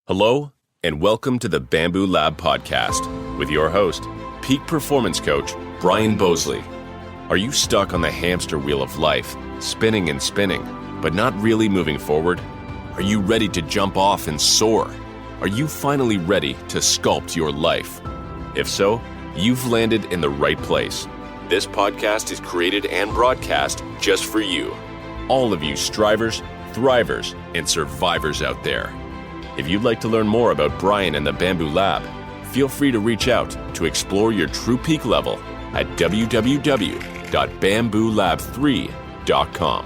Hello, and welcome to the Bamboo Lab podcast with your host, peak performance coach, Brian Bosley. Are you stuck on the hamster wheel of life, spinning and spinning, but not really moving forward? Are you ready to jump off and soar? Are you finally ready to sculpt your life? If so, you've landed in the right place. This podcast is created and broadcast just for you. All of you strivers, thrivers, and survivors out there. If you'd like to learn more about Brian and the Bamboo Lab, feel free to reach out to explore your true peak level at www.bamboolab3.com.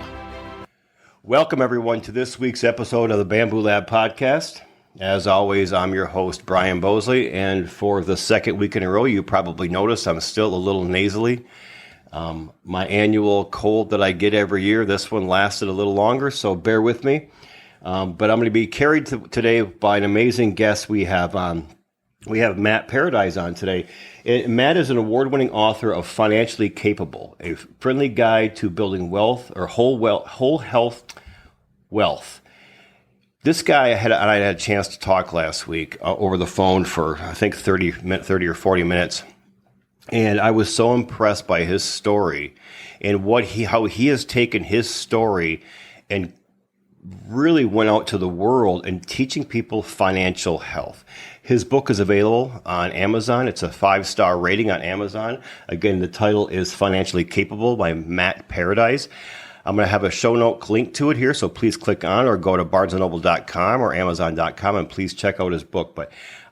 Welcome, everyone, to this week's episode of the Bamboo Lab podcast. As always, I'm your host, Brian Bosley, and for the second week in a row, you probably noticed I'm still a little nasally. My annual cold that I get every year, this one lasted a little longer, so bear with me. But I'm going to be carried today by an amazing guest we have on. We have Matt Paradise on today. Matt is an award-winning author of Financially Capable, a friendly guide to building wealth or whole health wealth. This guy I had a chance to talk last week over the phone for I think 30 or 40 minutes, and I was so impressed by his story and how he has taken his story and really went out to the world and teaching people financial health. His book is available on Amazon. It's a 5-star rating on Amazon. Again, the title is Financially Capable by Matt Paradise. I'm going to have a show note link to it here, so please click on or go to barnesandnoble.com or amazon.com and please check out his book. But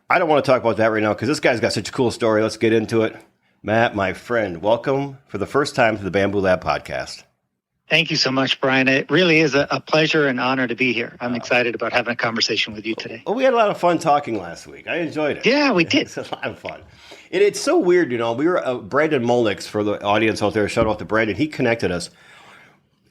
I don't want to talk about that right now because this guy's got such a cool story. Let's get into it. Matt, my friend, welcome for the first time to the Bamboo Lab podcast. Thank you so much, Brian. It really is a pleasure and honor to be here. I'm excited about having a conversation with you today. Well, we had a lot of fun talking last week. I enjoyed it. Yeah, we did. It's a lot of fun. It's so weird, you know. We were Brandon Molnix, for the audience out there. Shout out to Brandon. He connected us.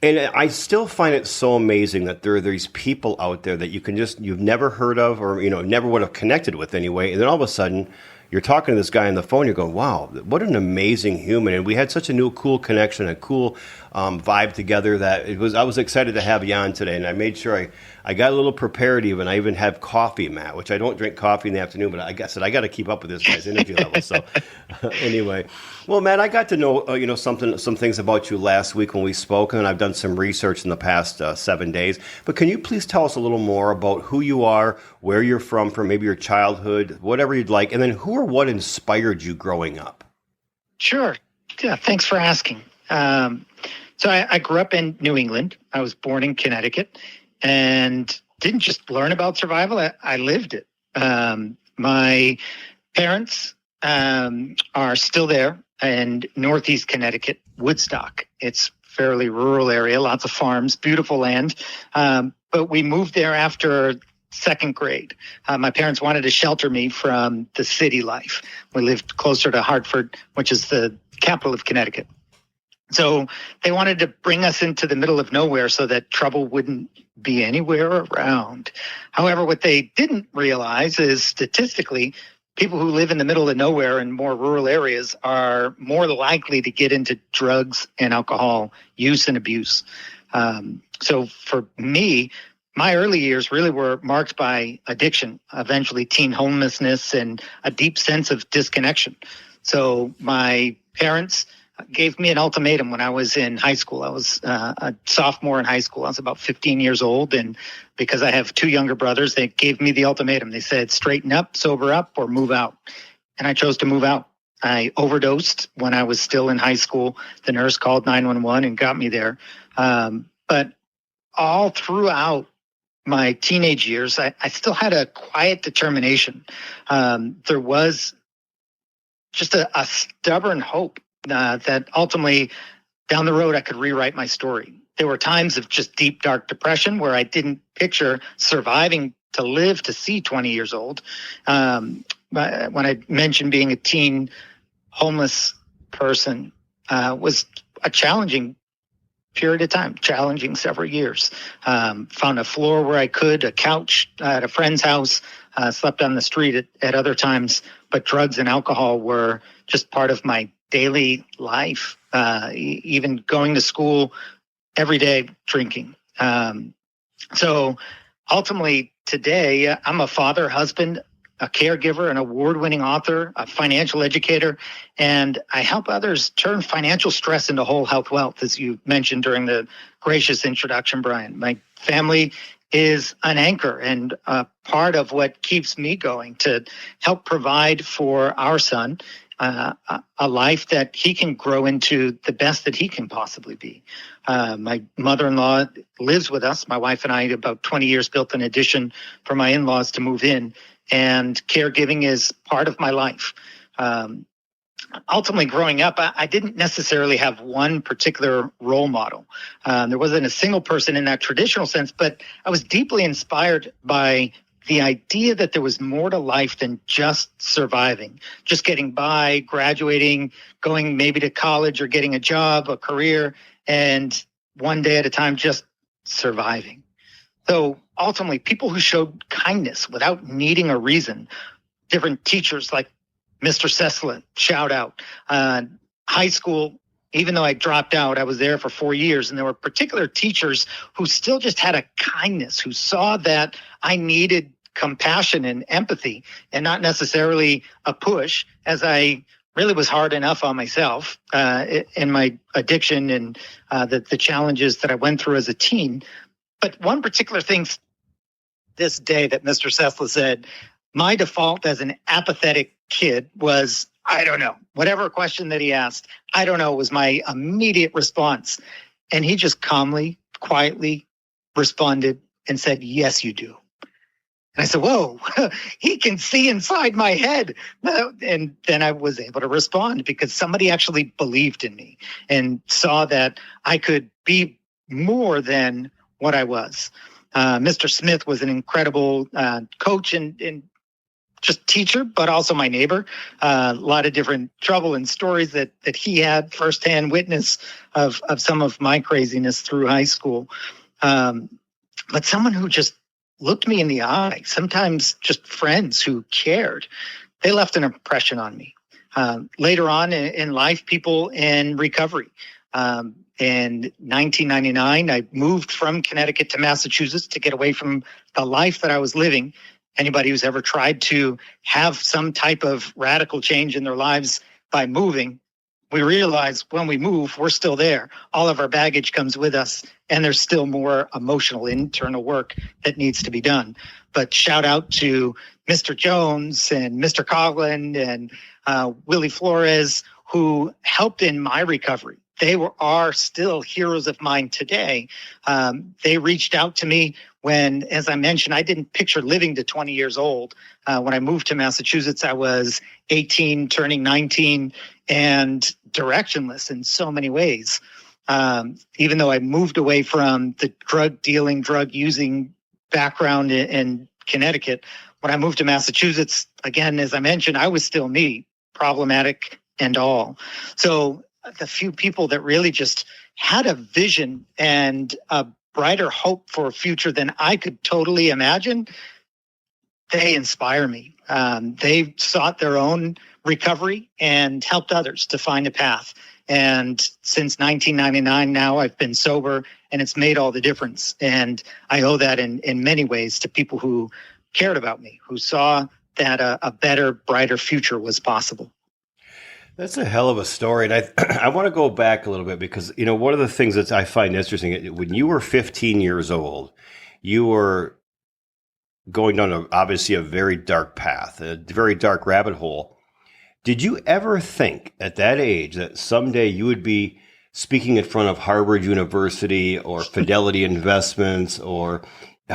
And I still find it so amazing that there are these people out there that you've never heard of or, never would have connected with anyway. And then all of a sudden, you're talking to this guy on the phone, you're going, wow, what an amazing human. And we had such a cool connection, a cool vibe together that I was excited to have you on today. And I made sure I got a little prepared even. I even have coffee, Matt, which I don't drink coffee in the afternoon, but I said I got to keep up with this guy's energy level. So anyway, well, Matt, I got to know, some things about you last week when we spoke, and I've done some research in the past 7 days. But can you please tell us a little more about who you are, where you're from maybe your childhood, whatever you'd like, and then who or what inspired you growing up? Sure. Yeah, thanks for asking. So I grew up in New England. I was born in Connecticut and didn't just learn about survival. I lived it. My parents are still there in Northeast Connecticut, Woodstock. It's a fairly rural area, lots of farms, beautiful land. But we moved there after second grade. My parents wanted to shelter me from the city life. We lived closer to Hartford, which is the capital of Connecticut. So they wanted to bring us into the middle of nowhere so that trouble wouldn't be anywhere around. However, what they didn't realize is statistically, people who live in the middle of nowhere in more rural areas are more likely to get into drugs and alcohol use and abuse. So for me, my early years really were marked by addiction, eventually teen homelessness, and a deep sense of disconnection. So my parents gave me an ultimatum when I was in high school. I was a sophomore in high school. I was about 15 years old, and because I have two younger brothers, they gave me the ultimatum. They said, straighten up, sober up, or move out. And I chose to move out. I overdosed when I was still in high school. The nurse called 911 and got me there. But all throughout my teenage years, I still had a quiet determination. There was just a stubborn hope that ultimately down the road I could rewrite my story. There were times of just deep, dark depression where I didn't picture surviving to live to see 20 years old. When I mentioned being a teen homeless person, was a challenging period of time, challenging several years. Found a floor where I could, a couch at a friend's house, slept on the street at other times, but drugs and alcohol were just part of my daily life, even going to school every day, drinking. So ultimately, today, I'm a father, husband, a caregiver, an award-winning author, a financial educator, and I help others turn financial stress into whole health wealth, as you mentioned during the gracious introduction, Brian. My family is an anchor and a part of what keeps me going to help provide for our son a life that he can grow into the best that he can possibly be. My mother-in-law lives with us. My wife and I, about 20 years, built an addition for my in-laws to move in. And caregiving is part of my life. Ultimately, growing up, I didn't necessarily have one particular role model. There wasn't a single person in that traditional sense, but I was deeply inspired by the idea that there was more to life than just surviving, just getting by, graduating, going maybe to college or getting a job, a career, and one day at a time just surviving. So ultimately, people who showed kindness without needing a reason, different teachers like Mr. Sessler, shout out. High school, even though I dropped out, I was there for 4 years, and there were particular teachers who still just had a kindness, who saw that I needed compassion and empathy and not necessarily a push, as I really was hard enough on myself in my addiction and the challenges that I went through as a teen. But one particular thing this day that Mr. Sessler said, my default as an apathetic kid was, I don't know. Whatever question that he asked, I don't know, was my immediate response. And he just calmly, quietly responded and said, yes, you do. And I said, whoa, he can see inside my head. And then I was able to respond because somebody actually believed in me and saw that I could be more than what I was. Mr. Smith was an incredible coach and just teacher, but also my neighbor. A lot of different trouble and stories that he had firsthand witness of some of my craziness through high school. But someone who just looked me in the eye, sometimes just friends who cared, they left an impression on me. Later on in life, people in recovery. In 1999, I moved from Connecticut to Massachusetts to get away from the life that I was living. Anybody who's ever tried to have some type of radical change in their lives by moving, we realize when we move, we're still there. All of our baggage comes with us, and there's still more emotional internal work that needs to be done. But shout out to Mr. Jones and Mr. Coughlin and Willie Flores, who helped in my recovery. They are still heroes of mine today. They reached out to me when, as I mentioned, I didn't picture living to 20 years old. When I moved to Massachusetts, I was 18, turning 19, and directionless in so many ways. Even though I moved away from the drug dealing, drug using background in Connecticut, when I moved to Massachusetts, again, as I mentioned, I was still me, problematic and all. So the few people that really just had a vision and a brighter hope for a future than I could totally imagine, they inspire me. They sought their own recovery and helped others to find a path. And since 1999 now, I've been sober, and it's made all the difference. And I owe that in many ways to people who cared about me, who saw that a better, brighter future was possible. That's a hell of a story. And I want to go back a little bit because, you know, one of the things that I find interesting, when you were 15 years old, you were going down obviously a very dark path, a very dark rabbit hole. Did you ever think at that age that someday you would be speaking in front of Harvard University or Fidelity Investments, or,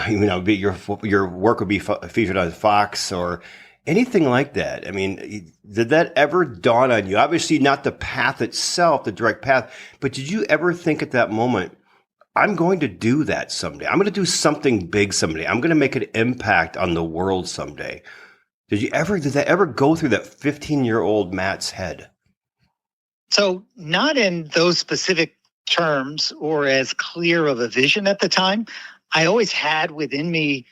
you know, your work would be featured on Fox or anything like that? I mean, did that ever dawn on you? Obviously not the path itself, the direct path, but did you ever think at that moment, I'm going to do that someday. I'm going to do something big someday. I'm going to make an impact on the world someday. Did that ever go through that 15-year-old Matt's head? So not in those specific terms or as clear of a vision at the time. I always had within me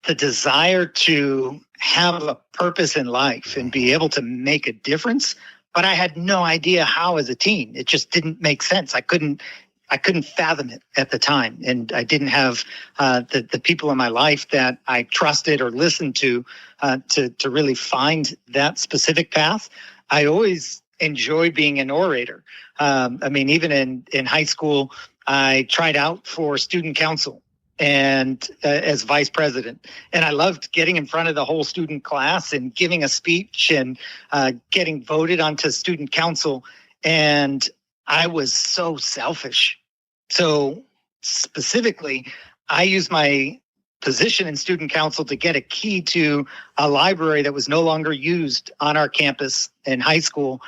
the desire to have a purpose in life and be able to make a difference, but I had no idea how as a teen. It just didn't make sense. I couldn't I couldn't fathom it at the time. And I didn't have the people in my life that I trusted or listened to really find that specific path. I always enjoyed being an orator. Even in high school, I tried out for student council and as vice president. And I loved getting in front of the whole student class and giving a speech and getting voted onto student council. And I was so selfish. So specifically, I used my position in student council to get a key to a library that was no longer used on our campus in high school,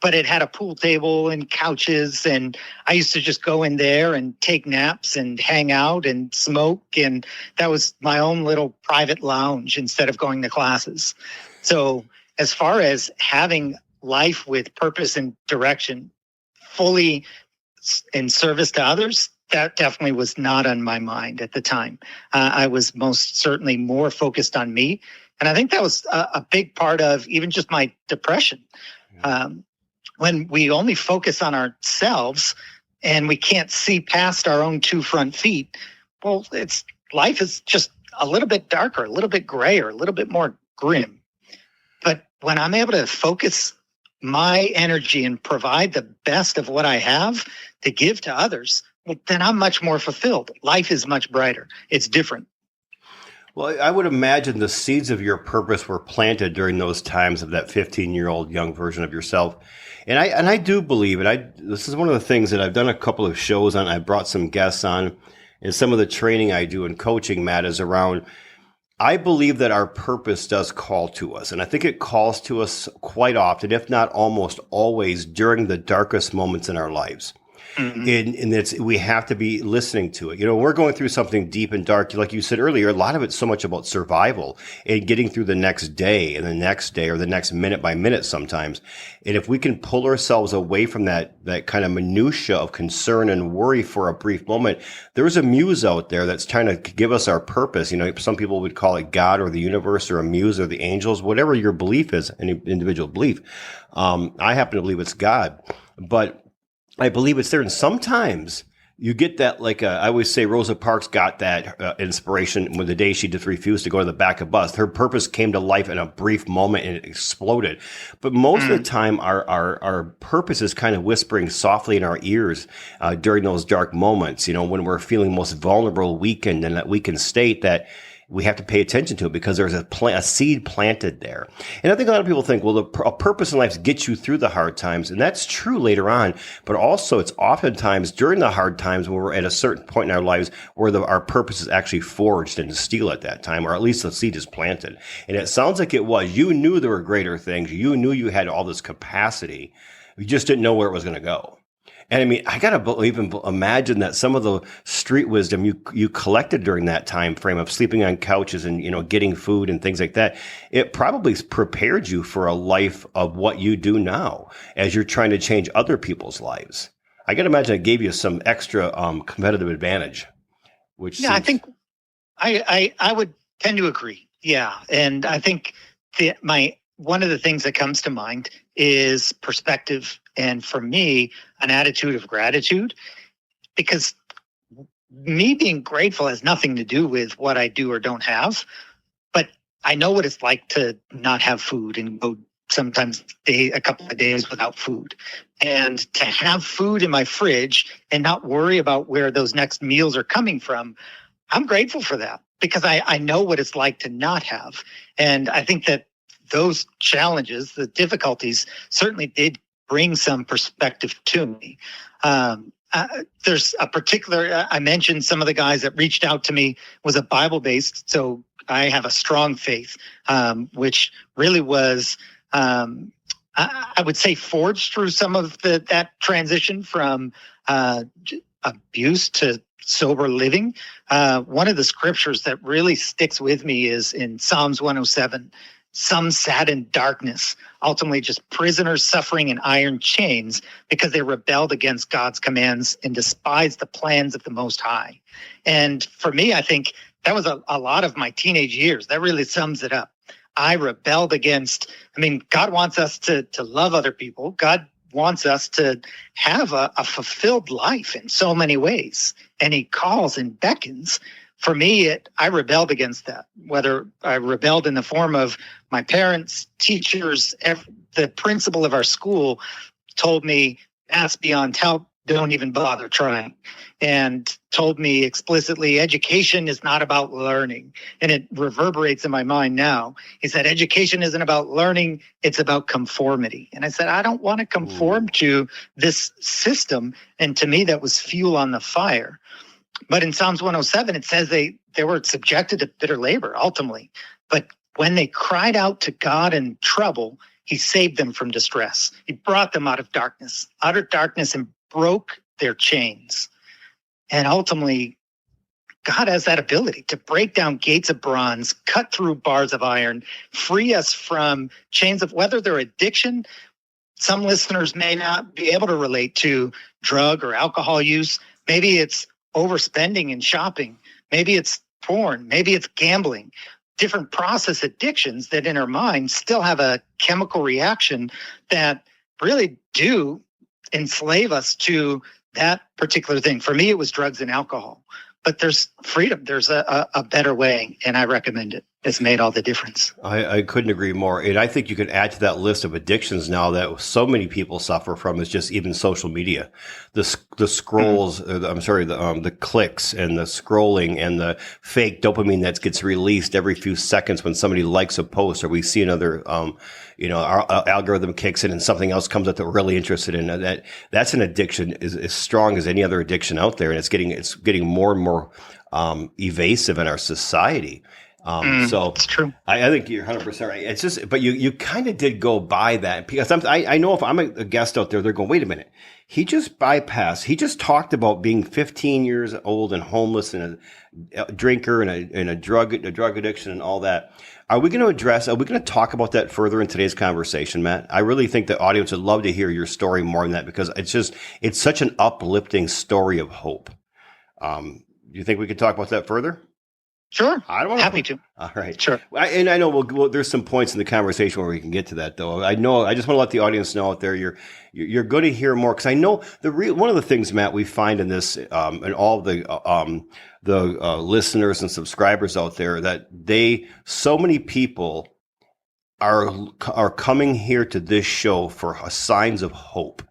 but it had a pool table and couches. And I used to just go in there and take naps and hang out and smoke. And that was my own little private lounge instead of going to classes. So as far as having life with purpose and direction, fully in service to others, that definitely was not on my mind at the time. I was most certainly more focused on me. And I think that was a big part of even just my depression. When we only focus on ourselves and we can't see past our own two front feet, well, life is just a little bit darker, a little bit grayer, a little bit more grim. But when I'm able to focus my energy and provide the best of what I have to give to others, well, then I'm much more fulfilled. Life is much brighter. It's different. Well, I would imagine the seeds of your purpose were planted during those times of that 15-year-old young version of yourself. And I do believe it. This is one of the things that I've done a couple of shows on. I brought some guests on, and some of the training I do in coaching, Matt, is around, I believe that our purpose does call to us. And I think it calls to us quite often, if not almost always, during the darkest moments in our lives. Mm-hmm. And we have to be listening to it. We're going through something deep and dark. Like you said earlier, a lot of it's so much about survival and getting through the next day and the next day or the next minute by minute sometimes. And if we can pull ourselves away from that kind of minutia of concern and worry for a brief moment, there's a muse out there that's trying to give us our purpose. Some people would call it God or the universe or a muse or the angels, whatever your belief is, any individual belief. I happen to believe it's God, but I believe it's there. And sometimes you get that, I always say Rosa Parks got that inspiration when the day she just refused to go to the back of bus. Her purpose came to life in a brief moment and it exploded. But most of the time, our purpose is kind of whispering softly in our ears during those dark moments, when we're feeling most vulnerable, weakened, in that weakened state, that we have to pay attention to it because there's a seed planted there. And I think a lot of people think, well, a purpose in life gets you through the hard times. And that's true later on. But also it's oftentimes during the hard times when we're at a certain point in our lives where our purpose is actually forged into steel at that time, or at least the seed is planted. And it sounds like it was. You knew there were greater things. You knew you had all this capacity. You just didn't know where it was going to go. And I got to even imagine that some of the street wisdom you collected during that time frame of sleeping on couches and, getting food and things like that, it probably prepared you for a life of what you do now as you're trying to change other people's lives. I got to imagine it gave you some extra competitive advantage, I think I would tend to agree. Yeah. And I think one of the things that comes to mind is perspective. And for me, an attitude of gratitude, because me being grateful has nothing to do with what I do or don't have. But I know what it's like to not have food and go sometimes a couple of days without food. And to have food in my fridge and not worry about where those next meals are coming from, I'm grateful for that because I know what it's like to not have. And I think that those challenges, the difficulties, certainly did bring some perspective to me. There's a particular, I mentioned some of the guys that reached out to me was a Bible-based, so I have a strong faith, which really was, I would say, forged through some of that transition from abuse to sober living. One of the scriptures that really sticks with me is in Psalms 107. Some sat in darkness, ultimately just prisoners suffering in iron chains because they rebelled against God's commands and despised the plans of the Most High. And for me, I think that was a lot of my teenage years. That really sums it up. I rebelled against, God wants us to love other people. God wants us to have a fulfilled life in so many ways. And he calls and beckons. For me, I rebelled against that, whether I rebelled in the form of my parents, teachers, the principal of our school told me, that's beyond help, don't even bother trying, and told me explicitly, education is not about learning. And it reverberates in my mind now. He said, education isn't about learning, it's about conformity. And I said, I don't want to conform to this system. And to me, that was fuel on the fire. But in Psalms 107, it says they were subjected to bitter labor, ultimately. But when they cried out to God in trouble, he saved them from distress. He brought them out of darkness, and broke their chains. And ultimately, God has that ability to break down gates of bronze, cut through bars of iron, free us from chains of, whether they're addiction. Some listeners may not be able to relate to drug or alcohol use. Maybe it's overspending and shopping. Maybe it's porn. Maybe it's gambling. Different process addictions that in our mind still have a chemical reaction that really do enslave us to that particular thing. For me, it was drugs and alcohol. But there's freedom. There's a better way, and I recommend it. It's made all the difference. I couldn't agree more. And I think you could add to that list of addictions now that so many people suffer from is just even social media. The scrolls, the clicks and the scrolling and the fake dopamine that gets released every few seconds when somebody likes a post, or we see another, our algorithm kicks in and something else comes up that we're really interested in. That's an addiction as strong as any other addiction out there. And it's getting more and more evasive in our society. So it's true. I think you're 100% right. It's just, but you kind of did go by that, because I know if I'm a guest out there, they're going, wait a minute. He just talked about being 15 years old and homeless and a drinker and a drug addiction and all that. Are we going to talk about that further in today's conversation, Matt? I really think the audience would love to hear your story more than that, because it's such an uplifting story of hope. Do you think we could talk about that further? Sure. Happy to. All right. Sure. And I know there's some points in the conversation where we can get to that, though. I just want to let the audience know out there, you're going to hear more, because I know one of the things, Matt, we find in this, and all the listeners and subscribers out there, that so many people are coming here to this show for signs of hope.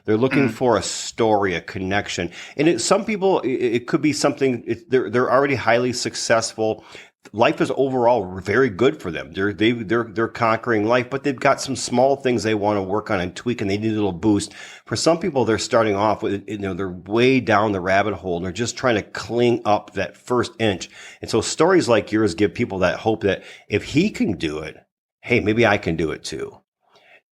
They're looking for a story, a connection. And some people, it could be something, they're already highly successful. Life is overall very good for them. They're conquering life, but they've got some small things they want to work on and tweak, and they need a little boost. For some people, they're starting off with, they're way down the rabbit hole, and they're just trying to cling up that first inch. And so stories like yours give people that hope that if he can do it, hey, maybe I can do it too.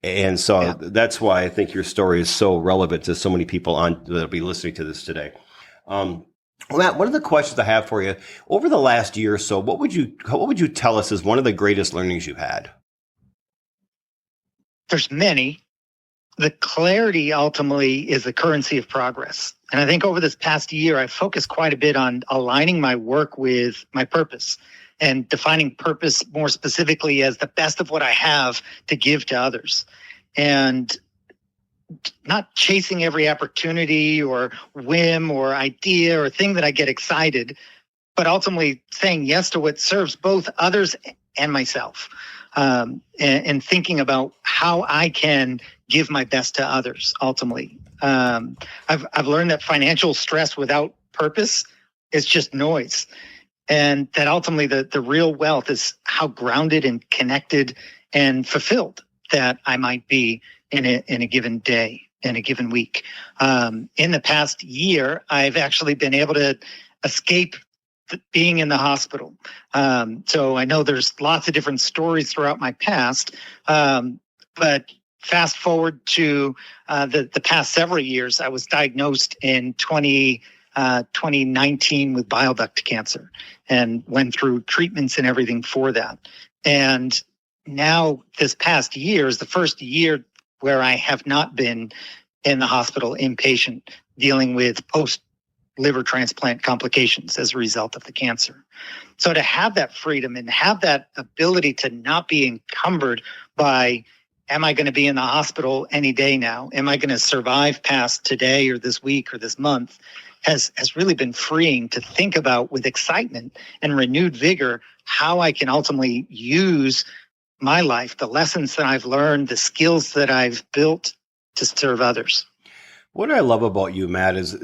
And so that's why I think your story is so relevant to so many people that'll be listening to this today. Matt, one of the questions I have for you, over the last year or so, what would you tell us is one of the greatest learnings you've had? There's many. The clarity ultimately is the currency of progress. And I think over this past year, I focused quite a bit on aligning my work with my purpose and defining purpose more specifically as the best of what I have to give to others. And not chasing every opportunity or whim or idea or thing that I get excited, but ultimately saying yes to what serves both others and myself, and thinking about how I can give my best to others. Ultimately, I've learned that financial stress without purpose is just noise, and that ultimately the real wealth is how grounded and connected and fulfilled that I might be in a given day, in a given week. In the past year, I've actually been able to escape being in the hospital. So I know there's lots of different stories throughout my past, but fast forward to the past several years, I was diagnosed in 2019 with bile duct cancer and went through treatments and everything for that. And now this past year is the first year where I have not been in the hospital inpatient dealing with post-liver transplant complications as a result of the cancer. So to have that freedom and have that ability to not be encumbered by am I going to be in the hospital any day now? Am I going to survive past today or this week or this month? Has really been freeing to think about with excitement and renewed vigor how I can ultimately use my life, the lessons that I've learned, the skills that I've built to serve others. What I love about you, Matt, is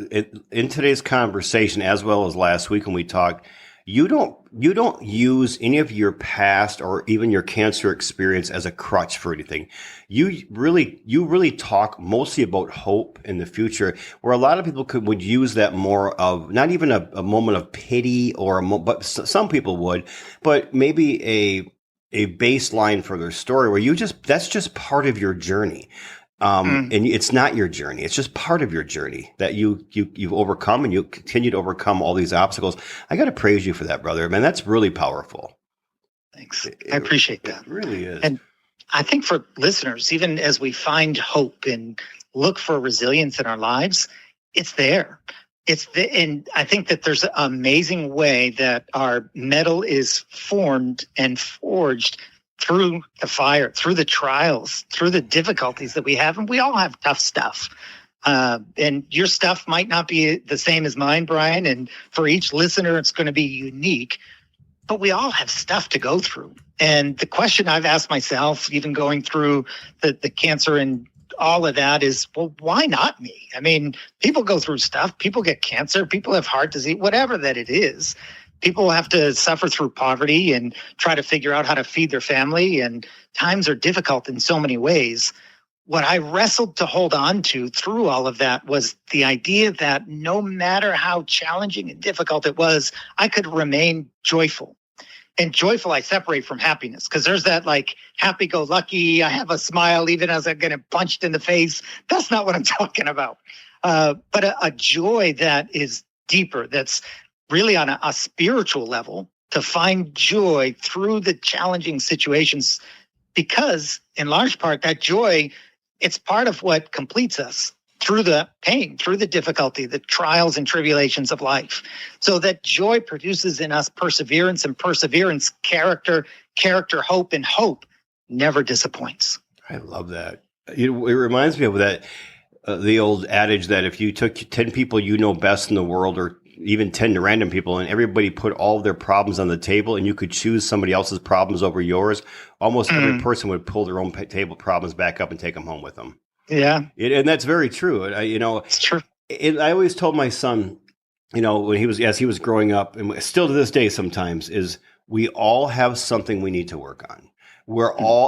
in today's conversation, as well as last week when we talked, you don't use any of your past or even your cancer experience as a crutch for anything. You really talk mostly about hope in the future, where a lot of people would use that more of not even a moment of pity but some people would, but maybe a baseline for their story where that's just part of your journey. And it's not your journey. It's just part of your journey that you've overcome, and you continue to overcome all these obstacles. I got to praise you for that, brother. Man, that's really powerful. Thanks. I appreciate that. It really is. And I think for listeners, even as we find hope and look for resilience in our lives, it's there. And I think that there's an amazing way that our metal is formed and forged through the fire, through the trials, through the difficulties that we have. And we all have tough stuff. And your stuff might not be the same as mine, Brian. And for each listener, it's going to be unique. But we all have stuff to go through. And the question I've asked myself, even going through the cancer and all of that, is, well, why not me? I mean, people go through stuff. People get cancer. People have heart disease, whatever that it is. People have to suffer through poverty and try to figure out how to feed their family, and times are difficult in so many ways. What I wrestled to hold on to through all of that was the idea that no matter how challenging and difficult it was, I could remain joyful. And joyful, I separate from happiness, because there's that like happy-go-lucky, I have a smile even as I'm getting punched in the face. That's not what I'm talking about. But a joy that is deeper, that's really on a spiritual level, to find joy through the challenging situations, because in large part, that joy, it's part of what completes us through the pain, through the difficulty, the trials and tribulations of life. So that joy produces in us perseverance, and perseverance, character, hope, and hope never disappoints. I love that. It reminds me of that, the old adage that if you took 10 people you know best in the world, or even 10 random people, and everybody put all of their problems on the table, and you could choose somebody else's problems over yours, almost every person would pull their own table problems back up and take them home with them. Yeah. And that's very true. It's true. I always told my son, when as he was growing up, and still to this day sometimes, is we all have something we need to work on.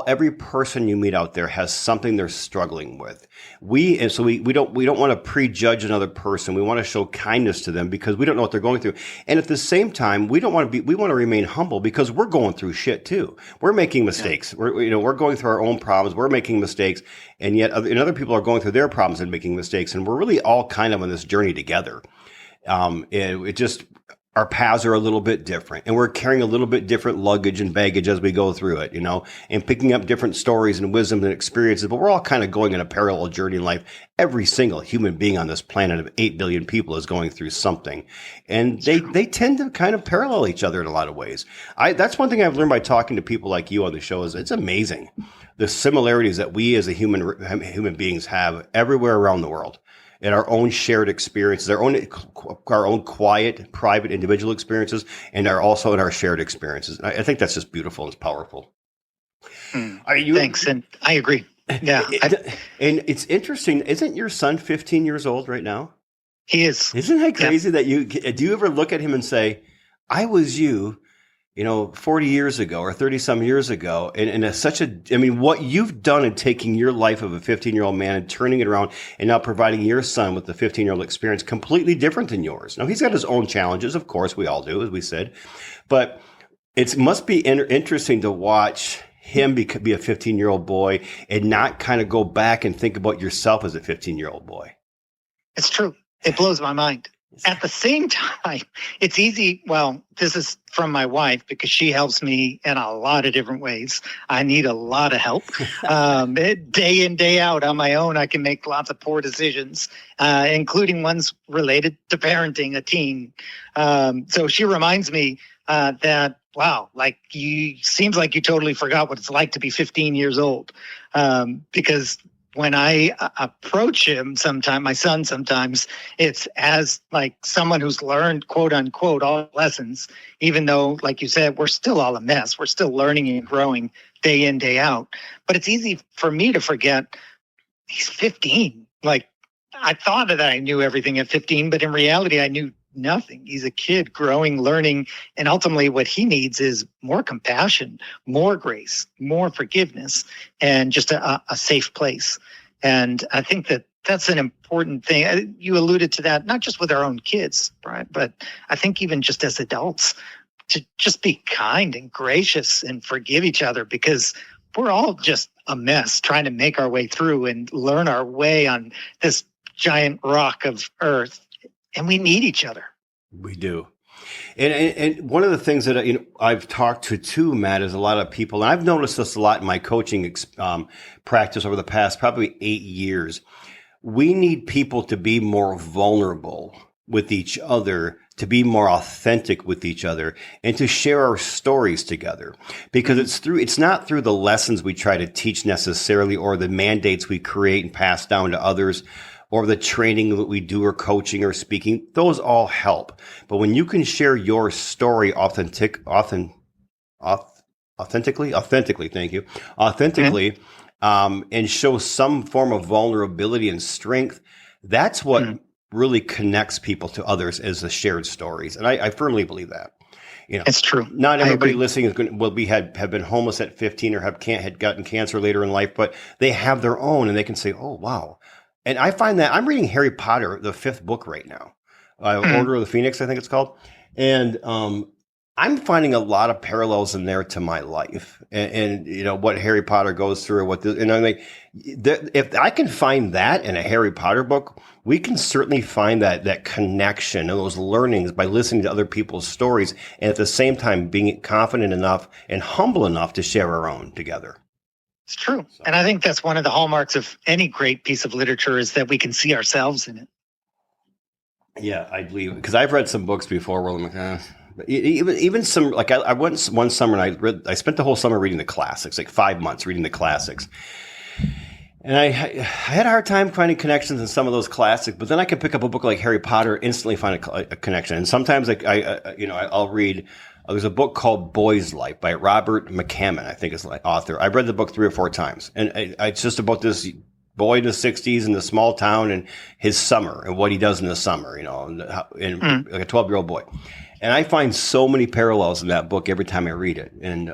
Every person you meet out there has something they're struggling with. We don't want to prejudge another person. We want to show kindness to them because we don't know what they're going through. And at the same time, we want to remain humble because we're going through shit too. We're making mistakes. Yeah. We're going through our own problems. We're making mistakes. And yet other people are going through their problems and making mistakes. And we're really all kind of on this journey together. And it just, our paths are a little bit different, and we're carrying a little bit different luggage and baggage as we go through it, and picking up different stories and wisdom and experiences. But we're all kind of going on a parallel journey in life. Every single human being on this planet of 8 billion people is going through something, and they tend to kind of parallel each other in a lot of ways. That's one thing I've learned by talking to people like you on the show, is it's amazing the similarities that we as a human beings have everywhere around the world. And our own shared experiences, our own quiet, private, individual experiences, and also in our shared experiences. I think that's just beautiful and powerful. Thanks, and I agree. Yeah, and it's interesting. Isn't your son 15 years old right now? He is. Isn't that crazy? Yeah. Do you ever look at him and say, "I was you"? 40 years ago or 30 some years ago. And it's what you've done in taking your life of a 15-year-old man and turning it around and now providing your son with the 15-year-old experience completely different than yours. Now, he's got his own challenges. Of course, we all do, as we said, but it must be interesting to watch him be a 15-year-old boy and not kind of go back and think about yourself as a 15-year-old boy. It's true. It blows my mind. At the same time, it's easy. Well, this is from my wife because she helps me in a lot of different ways. I need a lot of help. Day in, day out on my own, I can make lots of poor decisions, including ones related to parenting a teen. So she reminds me, that, wow, like seems like you totally forgot what it's like to be 15 years old. Because when I approach him my son sometimes, it's as like someone who's learned, quote unquote, all lessons, even though, like you said, we're still all a mess. We're still learning and growing day in, day out. But it's easy for me to forget he's 15. Like, I thought that I knew everything at 15, but in reality, I knew nothing. He's a kid growing, learning, and ultimately what he needs is more compassion, more grace, more forgiveness, and just a safe place. And I think that that's an important thing. You alluded to that, not just with our own kids, right? But I think even just as adults, to just be kind and gracious and forgive each other, because we're all just a mess trying to make our way through and learn our way on this giant rock of earth. And we need each other. We do. And one of the things that I've talked to too, Matt, is a lot of people, and I've noticed this a lot in my coaching practice over the past probably 8 years. We need people to be more vulnerable with each other, to be more authentic with each other, and to share our stories together. Because it's not through the lessons we try to teach necessarily, or the mandates we create and pass down to others, or the training that we do, or coaching or speaking. Those all help. But when you can share your story authentically, thank you, authentically, and show some form of vulnerability and strength, that's what really connects people to others, as the shared stories. And I firmly believe that. It's true. Not everybody listening is going to have been homeless at 15 or had gotten cancer later in life, but they have their own, and they can say, "Oh, wow." And I find that I'm reading Harry Potter, the 5th book right now, Order of the Phoenix, I think it's called. And I'm finding a lot of parallels in there to my life, and what Harry Potter goes through, and I'm like, if I can find that in a Harry Potter book, we can certainly find that connection and those learnings by listening to other people's stories, and at the same time being confident enough and humble enough to share our own together. It's true. And I think that's one of the hallmarks of any great piece of literature, is that we can see ourselves in it. Yeah, I believe, because I've read some books before where I'm like, even some, like I went one summer and I spent the whole summer reading the classics, like 5 months reading the classics. And I had a hard time finding connections in some of those classics, but then I could pick up a book like Harry Potter, instantly find a connection. And sometimes I'll read, there's a book called Boy's Life by Robert McCammon, I think is the author. I've read the book 3 or 4 times, and it's just about this boy in the 60s in the small town and his summer and what he does in the summer, and like a 12-year-old boy. And I find so many parallels in that book every time I read it. And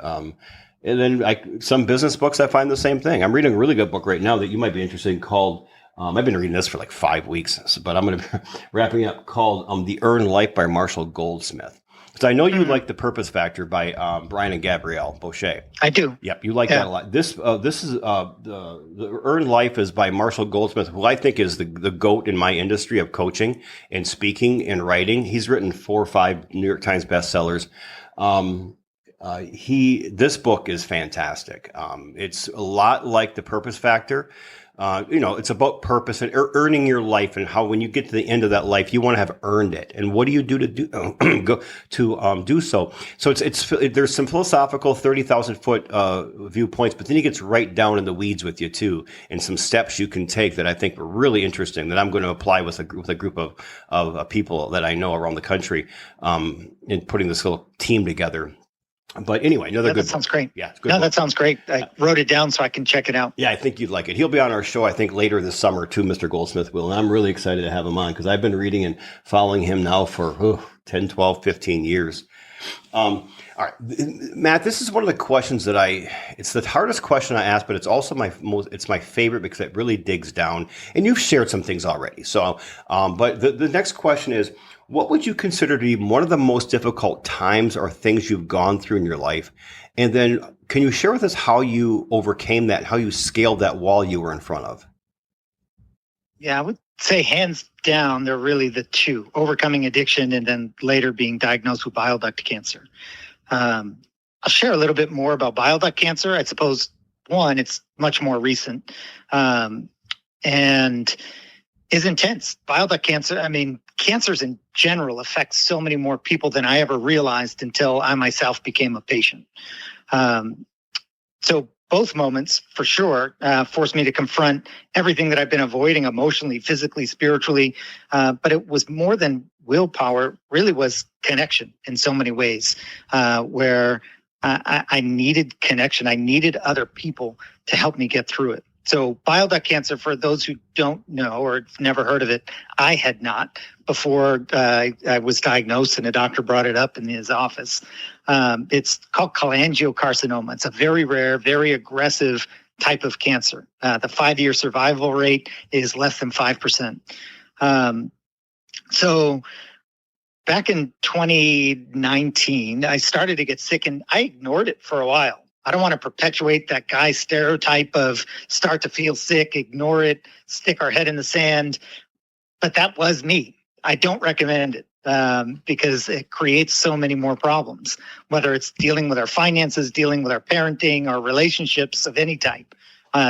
then some business books, I find the same thing. I'm reading a really good book right now that you might be interested in called, I've been reading this for like 5 weeks, but I'm going to be wrapping up, called The Earned Life by Marshall Goldsmith. So I know you like The Purpose Factor by Brian and Gabrielle Boucher. I do. Yep, you like that a lot. This is the Earned Life is by Marshall Goldsmith, who I think is the GOAT in my industry of coaching and speaking and writing. He's written 4 or 5 New York Times bestsellers. This book is fantastic. It's a lot like The Purpose Factor. It's about purpose and earning your life, and how when you get to the end of that life, you want to have earned it. And what do you do to do so? So there's some philosophical 30,000 foot viewpoints, but then he gets right down in the weeds with you too, and some steps you can take that I think are really interesting that I'm going to apply with a group of people that I know around the country, in putting this little team together. But anyway, that sounds great. Yeah, it's good. No, that sounds great. I wrote it down so I can check it out. Yeah, I think you'd like it. He'll be on our show, I think, later this summer too, Mr. Goldsmith will. And I'm really excited to have him on, because I've been reading and following him now for 10, 12, 15 years. All right, Matt, this is one of the questions that it's the hardest question I ask, but it's also it's my favorite, because it really digs down, and you've shared some things already. So, but the next question is, what would you consider to be one of the most difficult times or things you've gone through in your life? And then can you share with us how you overcame that, how you scaled that wall you were in front of? Yeah, I would say hands down, they're really the two: overcoming addiction and then later being diagnosed with bile duct cancer. I'll share a little bit more about bile duct cancer. I suppose, one, it's much more recent. And is intense. Bile duct cancer, cancers in general affect so many more people than I ever realized until I myself became a patient. So both moments, for sure, forced me to confront everything that I've been avoiding emotionally, physically, spiritually. But it was more than willpower, really was connection in so many ways, where I needed connection. I needed other people to help me get through it. So bile duct cancer, for those who don't know or never heard of it, I had not before I was diagnosed and a doctor brought it up in his office. It's called cholangiocarcinoma. It's a very rare, very aggressive type of cancer. The 5-year survival rate is less than 5%. So back in 2019, I started to get sick and I ignored it for a while. I don't want to perpetuate that guy stereotype of start to feel sick, ignore it, stick our head in the sand. But that was me. I don't recommend it because it creates so many more problems, whether it's dealing with our finances, dealing with our parenting, our relationships of any type.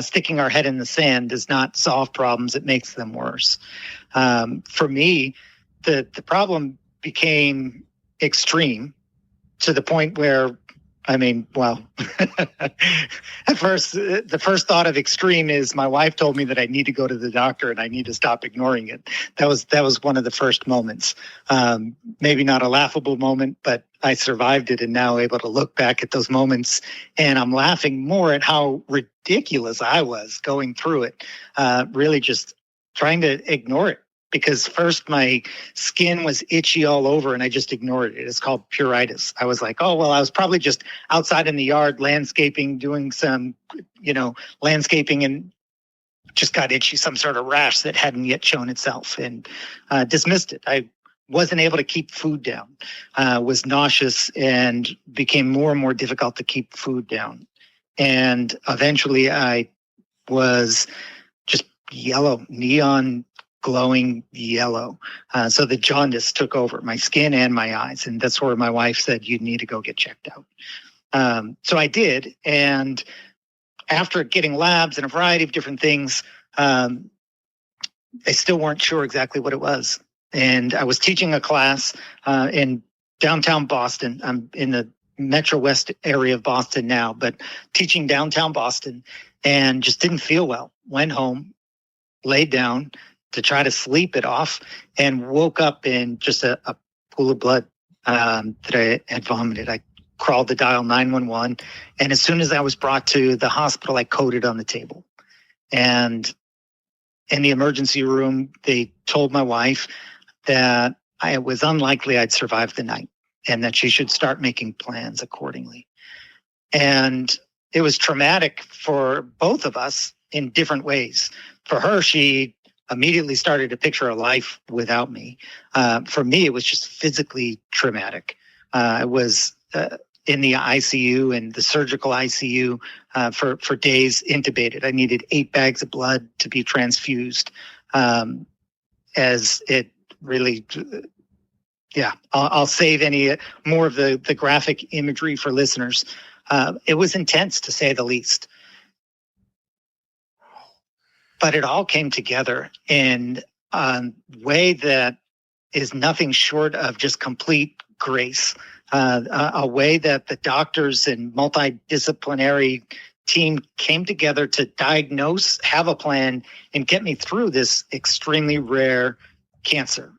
Sticking our head in the sand does not solve problems. It makes them worse. For me, the problem became extreme to the point where at first, the first thought of extreme is my wife told me that I need to go to the doctor and I need to stop ignoring it. That was one of the first moments. Maybe not a laughable moment, but I survived it and now able to look back at those moments. And I'm laughing more at how ridiculous I was going through it, really just trying to ignore it. Because first my skin was itchy all over and I just ignored it. It's called pruritus. I was like, oh, well, I was probably just outside in the yard landscaping, doing some, landscaping and just got itchy, some sort of rash that hadn't yet shown itself and dismissed it. I wasn't able to keep food down, was nauseous and became more and more difficult to keep food down. And eventually I was just yellow, neon glowing yellow. So the jaundice took over my skin and my eyes. And that's where my wife said, you need to go get checked out. So I did. And after getting labs and a variety of different things, they still weren't sure exactly what it was. And I was teaching a class in downtown Boston. I'm in the Metro West area of Boston now, but teaching downtown Boston and just didn't feel well. Went home, laid down to try to sleep it off, and woke up in just a pool of blood that I had vomited. I crawled to dial 911, and as soon as I was brought to the hospital, I coded on the table. And in the emergency room, they told my wife that it was unlikely I'd survive the night and that she should start making plans accordingly. And it was traumatic for both of us in different ways. For her, she immediately started to picture a life without me. For me, it was just physically traumatic. I was in the ICU and the surgical ICU for days, intubated. I needed 8 bags of blood to be transfused, as it really, I'll save any more of the graphic imagery for listeners. It was intense, to say the least. But it all came together in a way that is nothing short of just complete grace, a way that the doctors and multidisciplinary team came together to diagnose, have a plan, and get me through this extremely rare cancer.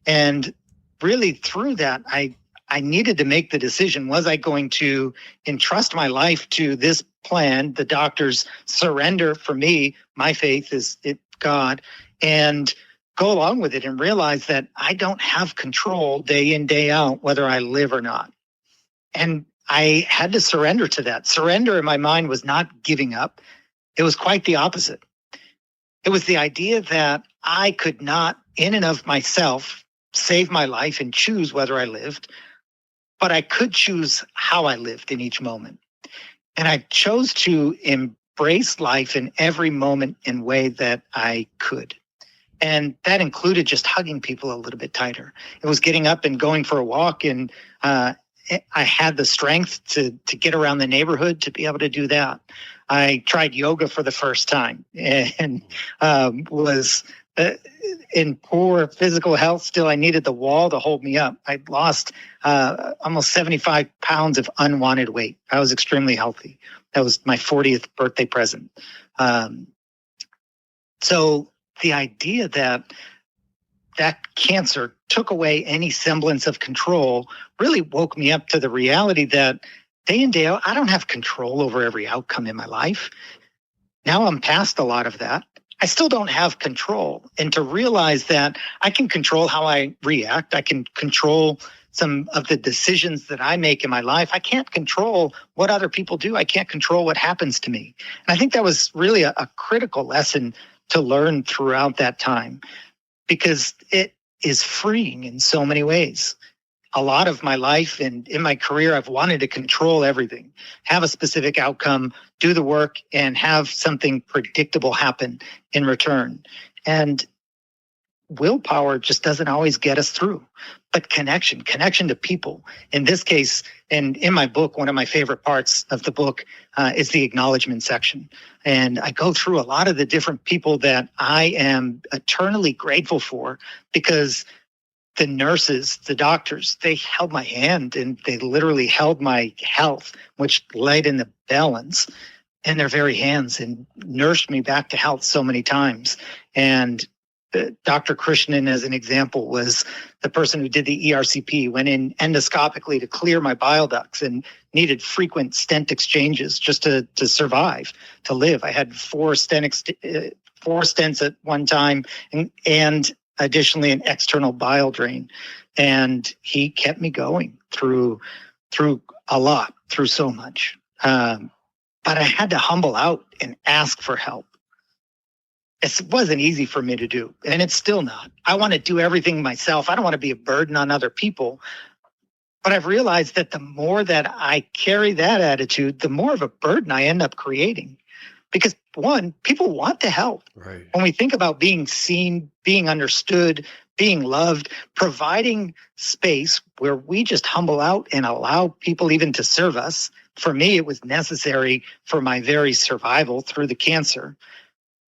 And really through that, I needed to make the decision, was I going to entrust my life to this plan, the doctors, surrender for me, my faith is God, and go along with it and realize that I don't have control day in, day out, whether I live or not. And I had to surrender to that. Surrender in my mind was not giving up. It was quite the opposite. It was the idea that I could not, in and of myself, save my life and choose whether I lived, but I could choose how I lived in each moment. And I chose to embrace life in every moment in way that I could. And that included just hugging people a little bit tighter. It was getting up and going for a walk. And I had the strength to get around the neighborhood to be able to do that. I tried yoga for the first time and was in poor physical health. Still, I needed the wall to hold me up. I lost almost 75 pounds of unwanted weight. I was extremely healthy. That was my 40th birthday present. So the idea that cancer took away any semblance of control really woke me up to the reality that day in, day out, I don't have control over every outcome in my life. Now I'm past a lot of that. I still don't have control. And to realize that I can control how I react, I can control some of the decisions that I make in my life. I can't control what other people do. I can't control what happens to me. And I think that was really a critical lesson to learn throughout that time, because it is freeing in so many ways. A lot of my life and in my career, I've wanted to control everything, have a specific outcome, do the work, and have something predictable happen in return. And willpower just doesn't always get us through. But connection to people. In this case, and in my book, one of my favorite parts of the book is the acknowledgement section. And I go through a lot of the different people that I am eternally grateful for, because the nurses, the doctors, they held my hand and they literally held my health, which laid in the balance, in their very hands and nursed me back to health so many times. And Dr. Krishnan, as an example, was the person who did the ERCP, went in endoscopically to clear my bile ducts and needed frequent stent exchanges just to survive, to live. I had four stents at one time, and additionally an external bile drain. And he kept me going through a lot, through so much. But I had to humble out and ask for help. It wasn't easy for me to do, and it's still not. I want to do everything myself. I don't want to be a burden on other people. But I've realized that the more that I carry that attitude, the more of a burden I end up creating. Because one, people want to help. Right. When we think about being seen, being understood, being loved, providing space where we just humble out and allow people even to serve us. For me, it was necessary for my very survival through the cancer.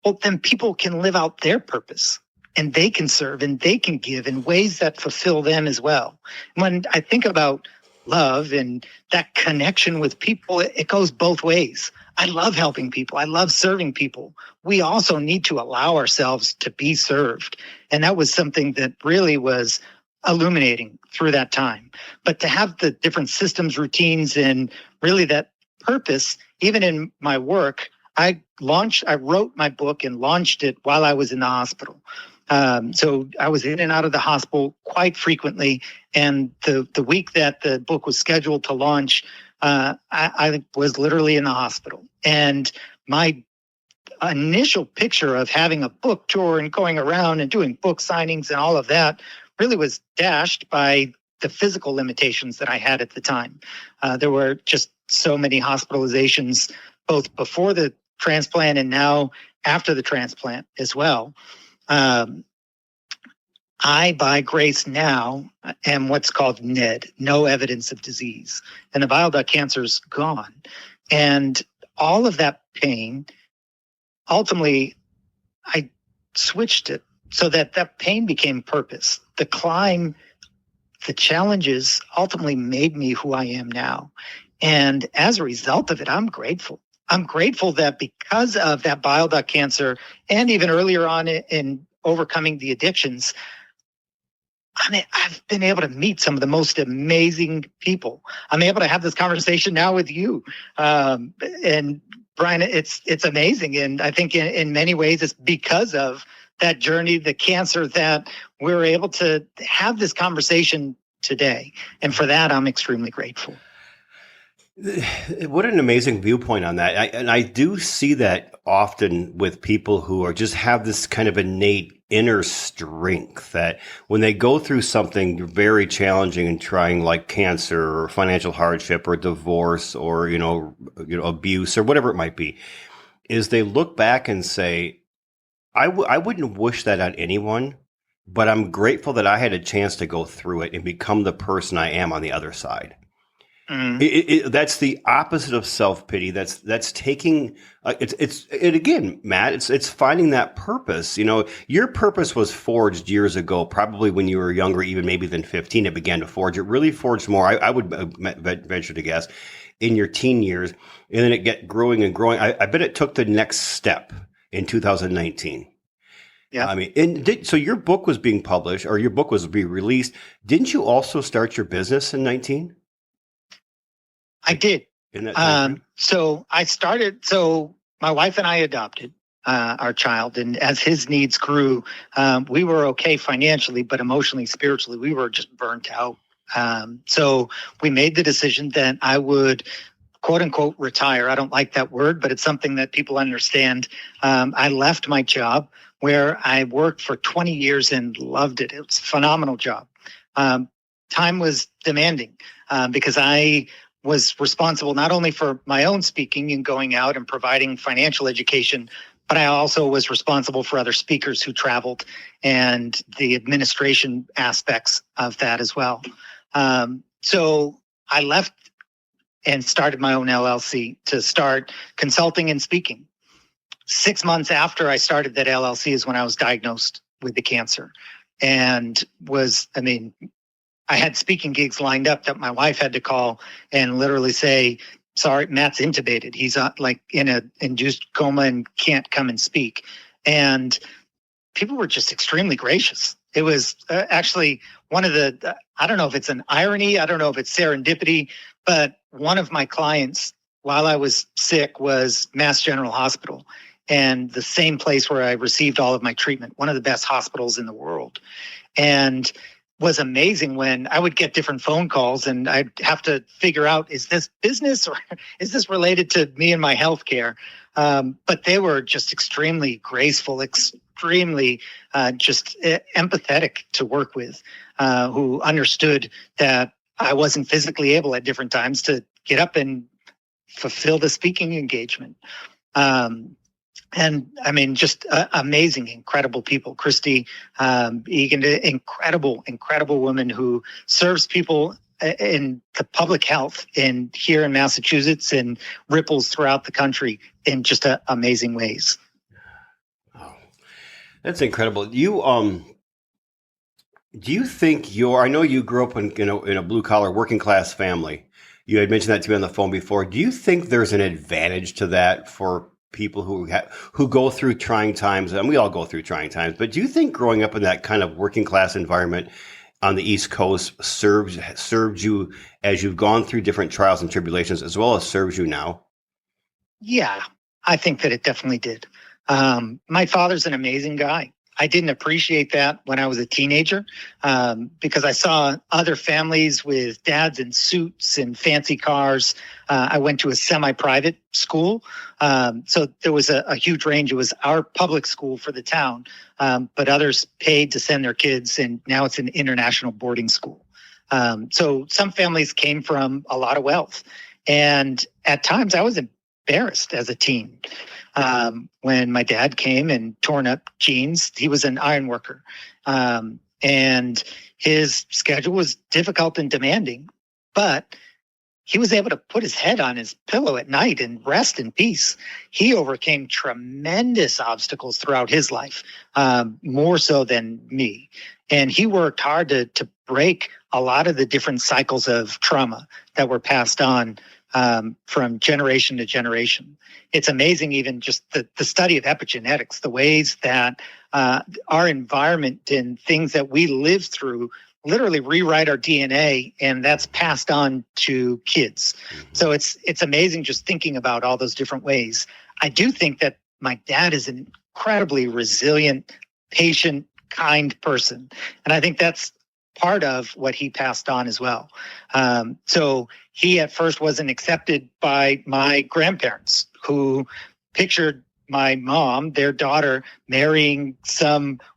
Well, then people can live out their purpose, and they can serve and they can give in ways that fulfill them as well. When I think about love and that connection with people, it goes both ways. I love helping people. I love serving people. We also need to allow ourselves to be served. And that was something that really was illuminating through that time. But to have the different systems, routines, and really that purpose, even in my work, I wrote my book and launched it while I was in the hospital. So I was in and out of the hospital quite frequently. And the week that the book was scheduled to launch, I was literally in the hospital. And my initial picture of having a book tour and going around and doing book signings and all of that really was dashed by the physical limitations that I had at the time. There were just so many hospitalizations, both before the transplant and now after the transplant as well. I, by grace now, am what's called NED, no evidence of disease. And the bile duct cancer is gone. And all of that pain, ultimately, I switched it so that that pain became purpose. The climb, the challenges ultimately made me who I am now. And as a result of it, I'm grateful. I'm grateful that because of that bile duct cancer and even earlier on in overcoming the addictions, I've been able to meet some of the most amazing people. I'm able to have this conversation now with you. And Brian, it's amazing. And I think in many ways it's because of that journey, the cancer, that we're able to have this conversation today. And for that, I'm extremely grateful. What an amazing viewpoint on that. And I do see that often with people who are just have this kind of innate inner strength that when they go through something very challenging and trying, like cancer or financial hardship or divorce or, abuse or whatever it might be, is they look back and say, I wouldn't wish that on anyone, but I'm grateful that I had a chance to go through it and become the person I am on the other side. Mm. That's the opposite of self-pity. That's taking it again, Matt. It's finding that purpose. You know, your purpose was forged years ago, probably when you were younger, even maybe than 15. It began to forge. It really forged more. I would venture to guess in your teen years, and then it get growing and growing. I bet it took the next step in 2019. Yeah. I mean, so your book was being published, or your book was being released. Didn't you also start your business in 19? I did. In that time frame? So my wife and I adopted our child, and as his needs grew, we were okay financially, but emotionally, spiritually, we were just burnt out. So we made the decision that I would, quote unquote, retire. I don't like that word, but it's something that people understand. I left my job where I worked for 20 years and loved it. It was a phenomenal job. Time was demanding because I was responsible not only for my own speaking and going out and providing financial education, but I also was responsible for other speakers who traveled and the administration aspects of that as well. So I left and started my own LLC to start consulting and speaking. 6 months after I started that LLC is when I was diagnosed with the cancer, and I had speaking gigs lined up that my wife had to call and literally say, sorry, Matt's intubated. He's in a induced coma and can't come and speak. And people were just extremely gracious. It was actually one of I don't know if it's an irony, I don't know if it's serendipity, but one of my clients while I was sick was Mass General Hospital, and the same place where I received all of my treatment, one of the best hospitals in the world. And was amazing when I would get different phone calls and I'd have to figure out, is this business or is this related to me and my healthcare? But they were just extremely graceful, extremely just empathetic to work with, who understood that I wasn't physically able at different times to get up and fulfill the speaking engagement. And I mean, just amazing, incredible people. Christy Egan, incredible woman who serves people in the public health here in Massachusetts and ripples throughout the country in just amazing ways. Oh, that's incredible. Do you think I know you grew up in a blue collar working class family. You had mentioned that to me on the phone before. Do you think there's an advantage to that for people who go through trying times, and we all go through trying times, but do you think growing up in that kind of working class environment on the East Coast served you as you've gone through different trials and tribulations, as well as serves you now? Yeah, I think that it definitely did. My father's an amazing guy. I didn't appreciate that when I was a teenager because I saw other families with dads in suits and fancy cars. I went to a semi-private school, so there was a huge range. It was our public school for the town, but others paid to send their kids, and now it's an international boarding school. So some families came from a lot of wealth, and at times I was embarrassed as a teen. When my dad came and torn up jeans, he was an iron worker. And his schedule was difficult and demanding, but he was able to put his head on his pillow at night and rest in peace. He overcame tremendous obstacles throughout his life, more so than me. And he worked hard to break a lot of the different cycles of trauma that were passed on from generation to generation. It's amazing, even just the study of epigenetics, the ways that our environment and things that we live through literally rewrite our DNA, and that's passed on to kids. So it's amazing just thinking about all those different ways. I do think that my dad is an incredibly resilient, patient, kind person. And I think that's part of what he passed on as well. So he at first wasn't accepted by my grandparents, who pictured my mom, their daughter, marrying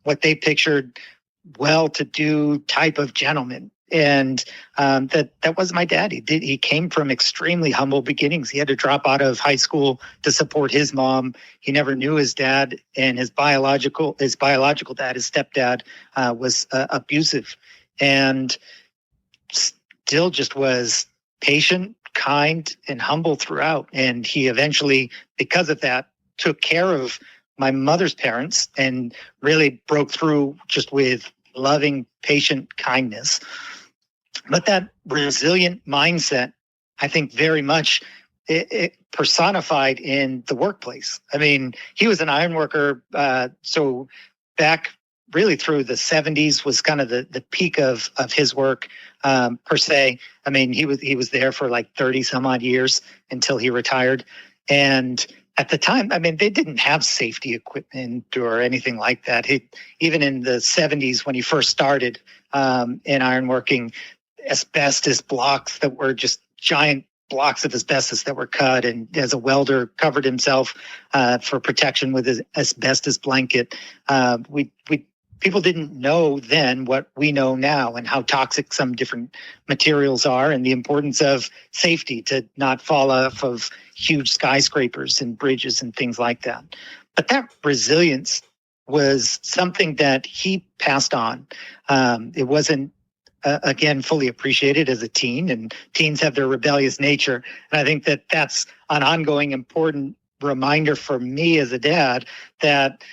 what they pictured well-to-do type of gentleman. And that was my dad. He came from extremely humble beginnings. He had to drop out of high school to support his mom. He never knew his dad, and his biological dad, his stepdad, was abusive, and still just was patient, kind, and humble throughout. And he eventually, because of that, took care of my mother's parents and really broke through just with loving, patient kindness. But that resilient mindset, I think very much it personified in the workplace. I mean, he was an iron worker. So back really through the 70s was kind of the peak of his work, per se. I mean, he was there for like 30 some odd years until he retired. And at the time, I mean, they didn't have safety equipment or anything like that. Even in the 70s when he first started in ironworking, asbestos blocks that were just giant blocks of asbestos that were cut, and as a welder covered himself for protection with his asbestos blanket. People didn't know then what we know now, and how toxic some different materials are, and the importance of safety to not fall off of huge skyscrapers and bridges and things like that. But that resilience was something that he passed on. It wasn't again, fully appreciated as a teen, and teens have their rebellious nature. And I think that that's an ongoing important reminder for me as a dad that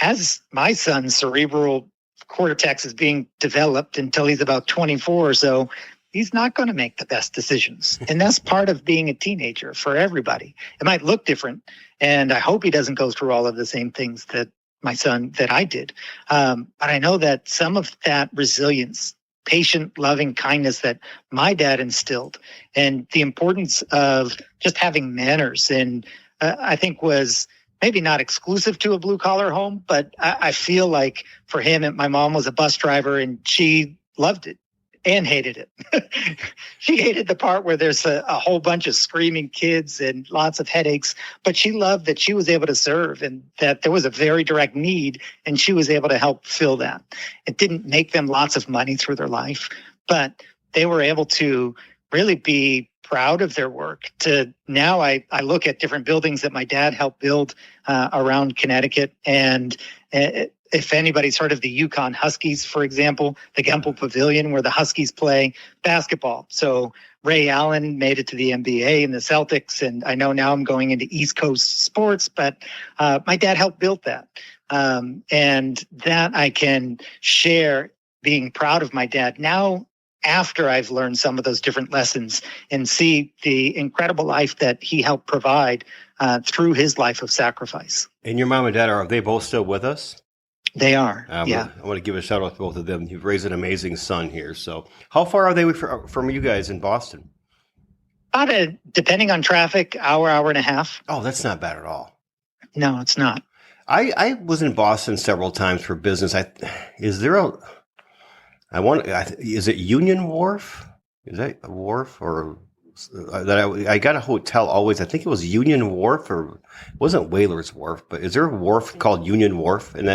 as my son's cerebral cortex is being developed until he's about 24 or so, he's not going to make the best decisions. And that's part of being a teenager for everybody. It might look different, and I hope he doesn't go through all of the same things that I did. But I know that some of that resilience, patient, loving kindness that my dad instilled, and the importance of just having manners, and I think was maybe not exclusive to a blue collar home, but I feel like for him, my mom was a bus driver and she loved it and hated it. She hated the part where there's a whole bunch of screaming kids and lots of headaches, but she loved that she was able to serve and that there was a very direct need and she was able to help fill that. It didn't make them lots of money through their life, but they were able to really be proud of their work. To now I look at different buildings that my dad helped build around Connecticut, and if anybody's heard of the Yukon Huskies, for example, the Gemple Pavilion where the Huskies play basketball. So Ray Allen made it to the NBA and the Celtics, and I know now I'm going into East Coast sports, but my dad helped build that. And that I can share, being proud of my dad now after I've learned some of those different lessons and see the incredible life that he helped provide through his life of sacrifice. And your mom and dad, are they both still with us? They are, yeah. I want to give a shout out to both of them. You've raised an amazing son here. So how far are they from you guys in Boston? About depending on traffic, hour and a half. Oh, that's not bad at all. No, it's not. I was in Boston several times for business. Is it Union Wharf? Is that a wharf or that I got a hotel always? I think it was Union Wharf, or it wasn't Whalers Wharf, but is there a wharf called Union Wharf in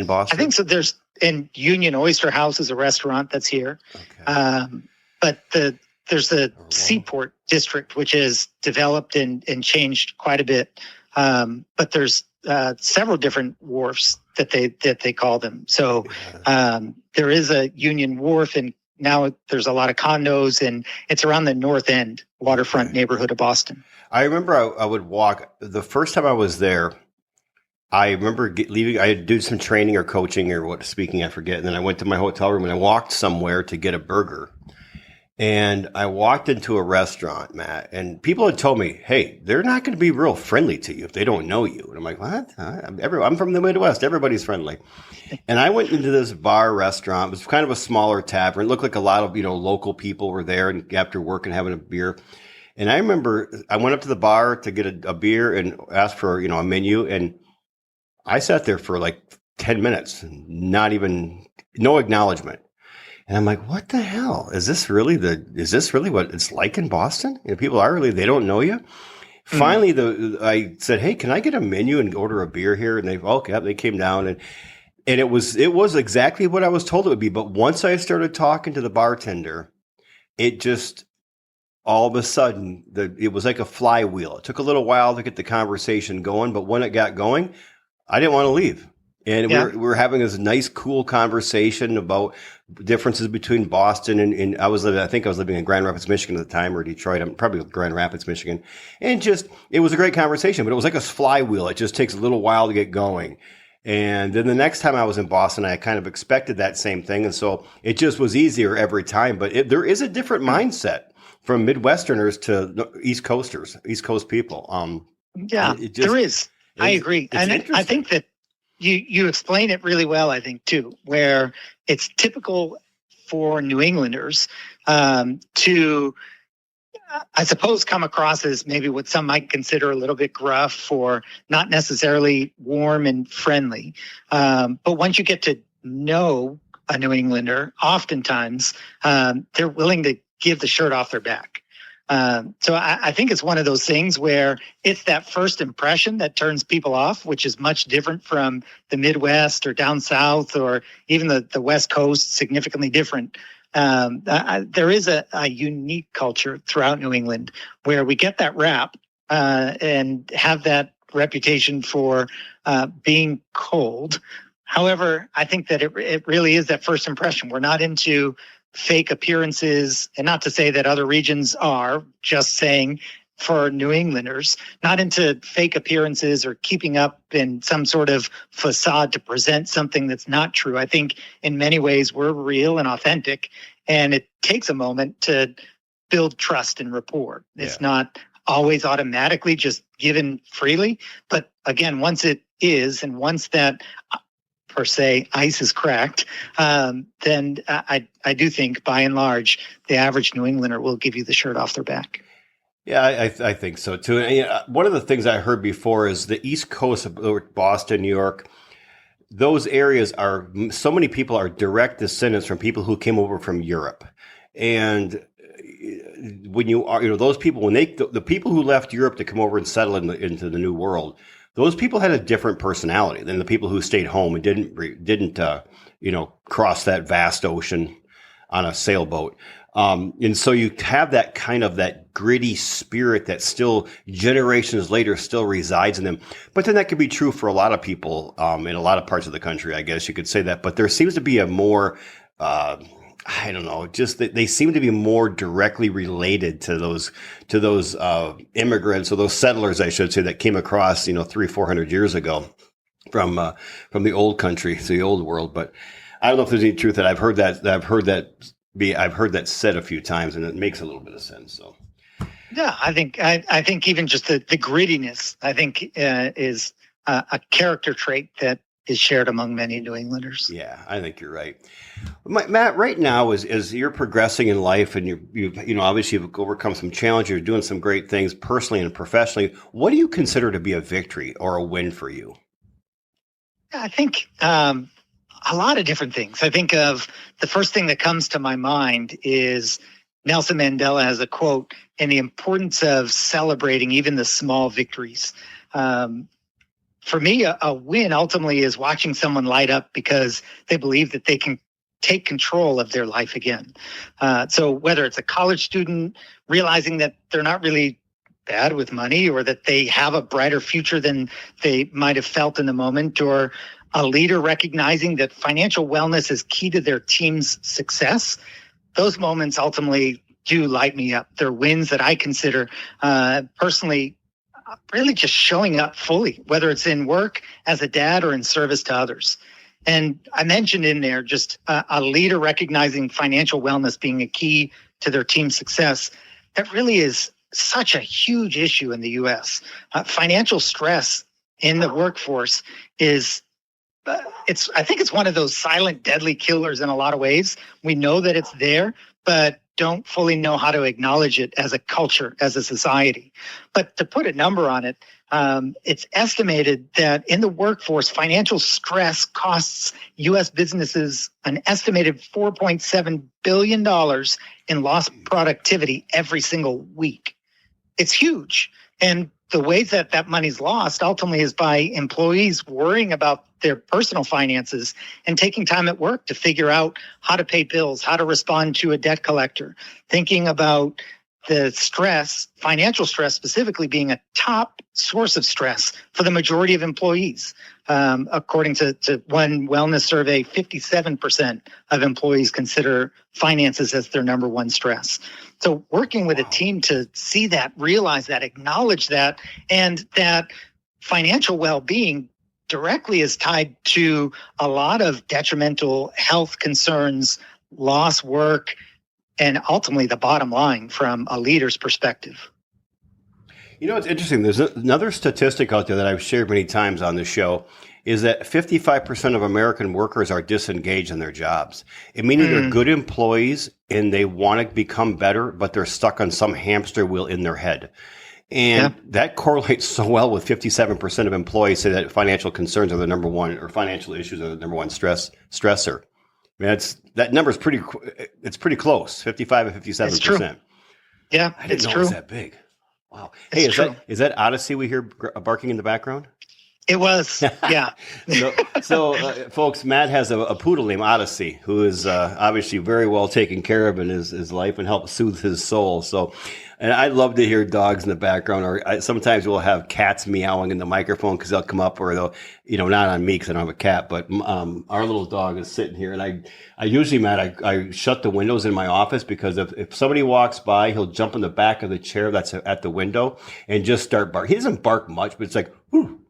Boston? I think so. There's in Union Oyster House is a restaurant that's here. Okay. But there's the Seaport District, which is developed and changed quite a bit. But there's several different wharfs that they call them. So there is a Union Wharf, and now there's a lot of condos, and it's around the North End waterfront neighborhood of Boston. I remember I would walk. The first time I was there, I remember leaving. I had to do some training or coaching or speaking, I forget. And then I went to my hotel room and I walked somewhere to get a burger. And I walked into a restaurant, Matt, and people had told me, hey, they're not going to be real friendly to you if they don't know you. And I'm like, what? I'm from the Midwest. Everybody's friendly. And I went into this bar restaurant. It was kind of a smaller tavern. It looked like a lot of, local people were there and after work and having a beer. And I remember I went up to the bar to get a beer and asked for, a menu. And I sat there for like 10 minutes, no acknowledgement. And I'm like, what the hell? Is this really what it's like in Boston? People they don't know you. Mm-hmm. Finally, I said, hey, can I get a menu and order a beer here? And they came down and it was exactly what I was told it would be. But once I started talking to the bartender, it just, all of a sudden, it was like a flywheel. It took a little while to get the conversation going, but when it got going, I didn't want to leave. And we're having this nice, cool conversation about differences between Boston and I think I was living in Grand Rapids, Michigan at the time, or Detroit. I'm probably Grand Rapids, Michigan. And it was a great conversation, but it was like a flywheel. It just takes a little while to get going. And then the next time I was in Boston, I kind of expected that same thing. And so it just was easier every time. But there is a different mindset from Midwesterners to East Coast people. There is. I agree. And I think that you explain it really well, I think, too, where it's typical for New Englanders to, I suppose, come across as maybe what some might consider a little bit gruff or not necessarily warm and friendly. But once you get to know a New Englander, oftentimes they're willing to give the shirt off their back. So I think it's one of those things where it's that first impression that turns people off, which is much different from the Midwest or down south or even the West Coast, significantly different. There is a unique culture throughout New England where we get that rap and have that reputation for being cold. However, I think that it really is that first impression. We're not into fake appearances, and not to say that other regions are, just saying for New Englanders, not into fake appearances or keeping up in some sort of facade to present something that's not true. I think in many ways we're real and authentic, and it takes a moment to build trust and rapport. It's not always automatically just given freely, but again, once it is, and once that per se ice is cracked, then I do think by and large the average New Englander will give you the shirt off their back. Yeah, I think so too. And one of the things I heard before is the East Coast of Boston, New York, those areas are, so many people are direct descendants from people who came over from Europe. And when you are, those people, when the people who left Europe to come over and settle into the New World, those people had a different personality than the people who stayed home and didn't cross that vast ocean on a sailboat. And so you have that kind of that gritty spirit that still generations later still resides in them. But then that could be true for a lot of people in a lot of parts of the country, I guess you could say that. But there seems to be a more I don't know, just that they seem to be more directly related to those immigrants or those settlers, I should say, that came across, 300-400 years ago from the old country to the old world. But I don't know if there's any truth that I've heard that said a few times, and it makes a little bit of sense. So. Yeah, I think even just the grittiness, I think is a character trait that is shared among many New Englanders. Yeah, I think you're right. Matt, right now, as you're progressing in life and you obviously you've overcome some challenges, you're doing some great things personally and professionally. What do you consider to be a victory or a win for you? I think a lot of different things. I think of the first thing that comes to my mind is Nelson Mandela has a quote, and the importance of celebrating even the small victories. For me, a win ultimately is watching someone light up because they believe that they can take control of their life again. So whether it's a college student realizing that they're not really bad with money or that they have a brighter future than they might have felt in the moment, or a leader recognizing that financial wellness is key to their team's success, those moments ultimately do light me up. They're wins that I consider personally really just showing up fully, whether it's in work as a dad or in service to others. And I mentioned in there just a leader recognizing financial wellness being a key to their team's success. That really is such a huge issue in the U.S. Financial stress in the workforce is, I think it's one of those silent, deadly killers in a lot of ways. We know that it's there, but don't fully know how to acknowledge it as a culture, as a society. But to put a number on it, it's estimated that in the workforce, financial stress costs U.S. businesses an estimated $4.7 billion in lost productivity every single week. It's huge. And the ways that money's lost ultimately is by employees worrying about their personal finances and taking time at work to figure out how to pay bills, how to respond to a debt collector, thinking about the stress, financial stress specifically, being a top source of stress for the majority of employees. According to one wellness survey, 57% of employees consider finances as their number one stress. So working with a team to see that, realize that, acknowledge that, and that financial well-being directly is tied to a lot of detrimental health concerns, lost work, and ultimately the bottom line from a leader's perspective. You know, it's interesting. There's another statistic out there that I've shared many times on the show is that 55% of American workers are disengaged in their jobs. It meaning they're good employees and they want to become better, but they're stuck on some hamster wheel in their head. And that correlates so well with 57% of employees say that financial concerns are the number one, or financial issues are the number one stressor. I mean, that number is pretty close, 55 and 57%. It's true. Yeah, I didn't know it was that big. Wow. Hey, is that Odyssey we hear barking in the background? It was, yeah. so folks, Matt has a poodle named Odyssey, who is obviously very well taken care of in his life and helps soothe his soul. So, and I love to hear dogs in the background, or sometimes we'll have cats meowing in the microphone because they'll come up, or they'll, not on me because I don't have a cat, but our little dog is sitting here, and I usually, Matt, I shut the windows in my office because if somebody walks by, he'll jump in the back of the chair that's at the window and just start barking. He doesn't bark much, but it's like, whoo.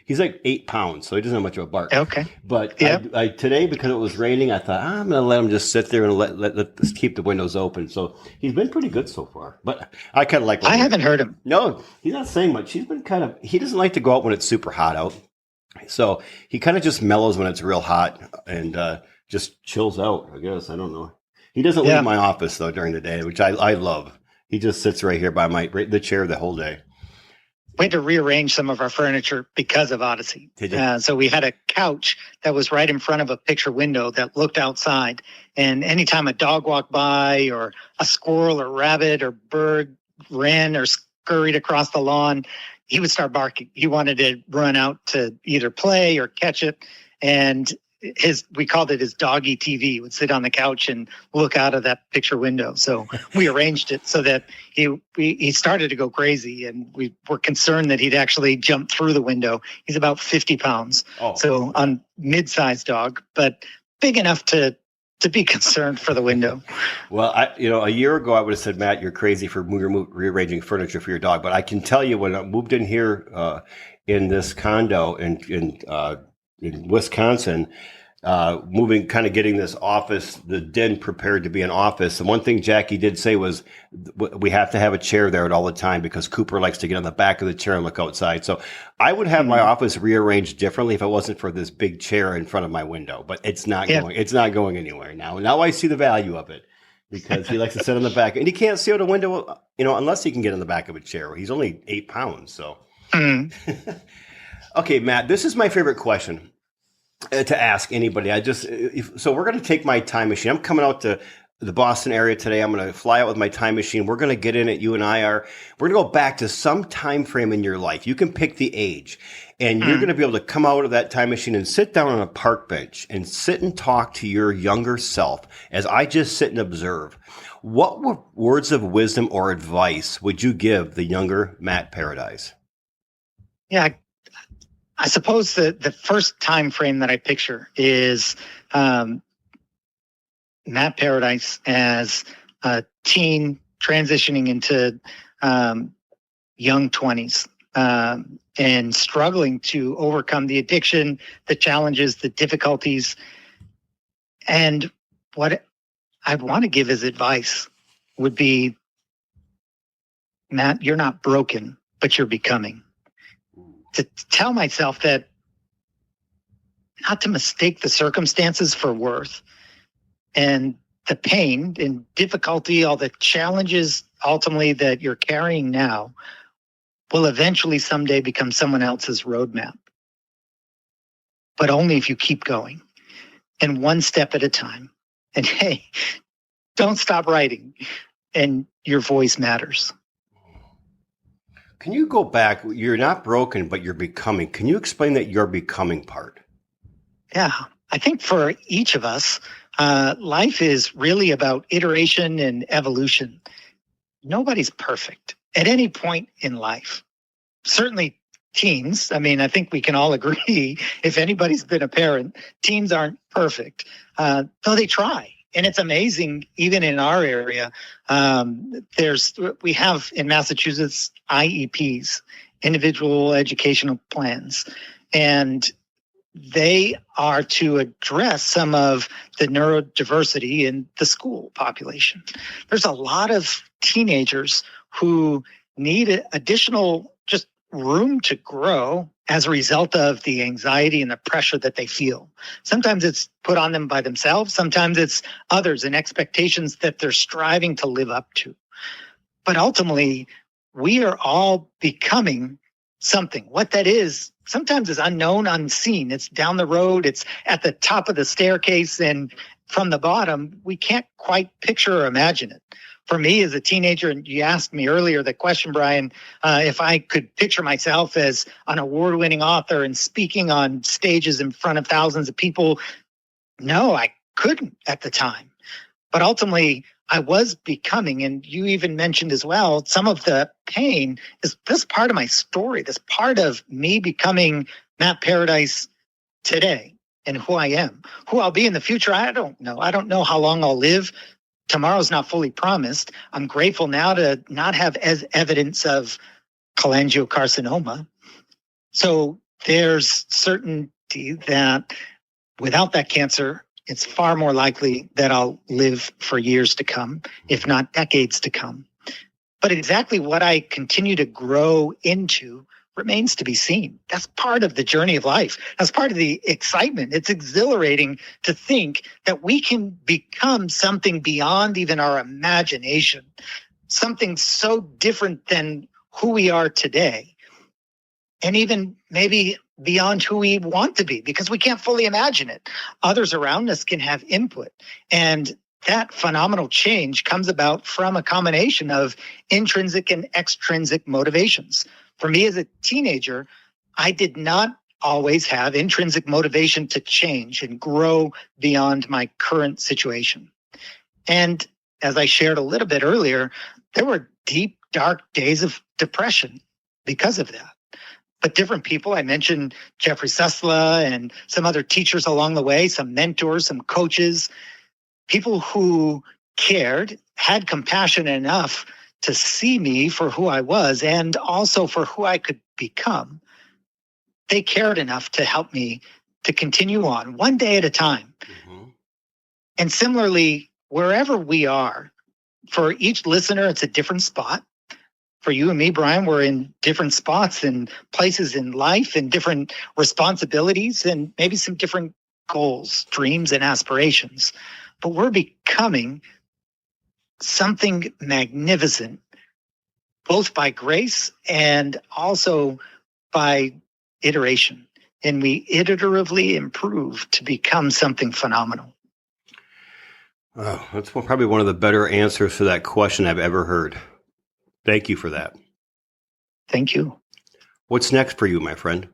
He's like 8 pounds, so he doesn't have much of a bark. Okay. But I today, because it was raining, I thought, I'm going to let him just sit there and let's keep the windows open. So he's been pretty good so far. But I kind of like I haven't heard him. No, he's not saying much. He's been he doesn't like to go out when it's super hot out. So he kind of just mellows when it's real hot and just chills out, I guess. I don't know. He doesn't leave my office, though, during the day, which I love. He just sits right here by the chair the whole day. We had to rearrange some of our furniture because of Odyssey. So we had a couch that was right in front of a picture window that looked outside. And anytime a dog walked by, or a squirrel or rabbit or bird ran or scurried across the lawn, he would start barking. He wanted to run out to either play or catch it. And we called it his doggy TV. He would sit on the couch and look out of that picture window. So we arranged it so that he started to go crazy, and we were concerned that he'd actually jump through the window. He's about 50 pounds. So on mid-sized dog, but big enough to be concerned for the window. Well, a year ago I would have said, Matt, you're crazy for rearranging furniture for your dog. But I can tell you, when I moved in here in this condo in Wisconsin, getting this office, the den prepared to be an office. And one thing Jackie did say was we have to have a chair there at all the time because Cooper likes to get on the back of the chair and look outside. So I would have my office rearranged differently if it wasn't for this big chair in front of my window, but it's not going anywhere now. Now I see the value of it because he likes to sit on the back, and he can't see out a window, unless he can get in the back of a chair. He's only 8 pounds. So, Okay, Matt, this is my favorite question to ask anybody. So we're going to take my time machine. I'm coming out to the Boston area today. I'm going to fly out with my time machine. We're going to get in it. You and I are. We're going to go back to some time frame in your life. You can pick the age, and you're going to be able to come out of that time machine and sit down on a park bench and sit and talk to your younger self as I just sit and observe. What words of wisdom or advice would you give the younger Matt Paradise? Yeah, I suppose the first time frame that I picture is Matt Paradise as a teen transitioning into young 20s and struggling to overcome the addiction, the challenges, the difficulties. And what I'd want to give as advice would be, Matt, you're not broken, but you're becoming. To tell myself that not to mistake the circumstances for worth, and the pain and difficulty, all the challenges ultimately that you're carrying now will eventually someday become someone else's roadmap. But only if you keep going, and one step at a time. And hey, don't stop writing, and your voice matters. Can you go back? You're not broken, but you're becoming. Can you explain that you're becoming part? Yeah, I think for each of us, life is really about iteration and evolution. Nobody's perfect at any point in life. certainly teens. I mean, I think we can all agree, if anybody's been a parent, teens aren't perfect, though they try. And it's amazing, even in our area, we have in Massachusetts IEPs, individual educational plans, and they are to address some of the neurodiversity in the school population. There's a lot of teenagers who need additional just room to grow as a result of the anxiety and the pressure that they feel. Sometimes it's put on them by themselves. Sometimes it's others and expectations that they're striving to live up to. But ultimately, we are all becoming something. What that is sometimes is unknown, unseen. It's down the road. It's at the top of the staircase. And from the bottom, we can't quite picture or imagine it. For me as a teenager, and you asked me earlier the question, Brian, if I could picture myself as an award-winning author and speaking on stages in front of thousands of people, no, I couldn't at the time. But ultimately, I was becoming, and you even mentioned as well, some of the pain is this part of my story, this part of me becoming Matt Paradise today and who I am. Who I'll be in the future, I don't know. I don't know how long I'll live. Tomorrow's not fully promised. I'm grateful now to not have as evidence of cholangiocarcinoma. So there's certainty that without that cancer, it's far more likely that I'll live for years to come, if not decades to come. But exactly what I continue to grow into remains to be seen. That's part of the journey of life. That's part of the excitement. It's exhilarating to think that we can become something beyond even our imagination, something so different than who we are today, and even maybe beyond who we want to be, because we can't fully imagine it. Others around us can have input. And that phenomenal change comes about from a combination of intrinsic and extrinsic motivations. For me as a teenager, I did not always have intrinsic motivation to change and grow beyond my current situation. And as I shared a little bit earlier, there were deep, dark days of depression because of that. But different people, I mentioned Jeffrey Sussla and some other teachers along the way, some mentors, some coaches, people who cared, had compassion enough to see me for who I was and also for who I could become. They cared enough to help me to continue on one day at a time. Mm-hmm. And similarly, wherever we are, for each listener, it's a different spot. For you and me, Brian, we're in different spots and places in life and different responsibilities and maybe some different goals, dreams, and aspirations. But we're becoming something magnificent, both by grace and also by iteration. And we iteratively improve to become something phenomenal. Oh, that's probably one of the better answers to that question I've ever heard. Thank you for that. Thank you. What's next for you, my friend?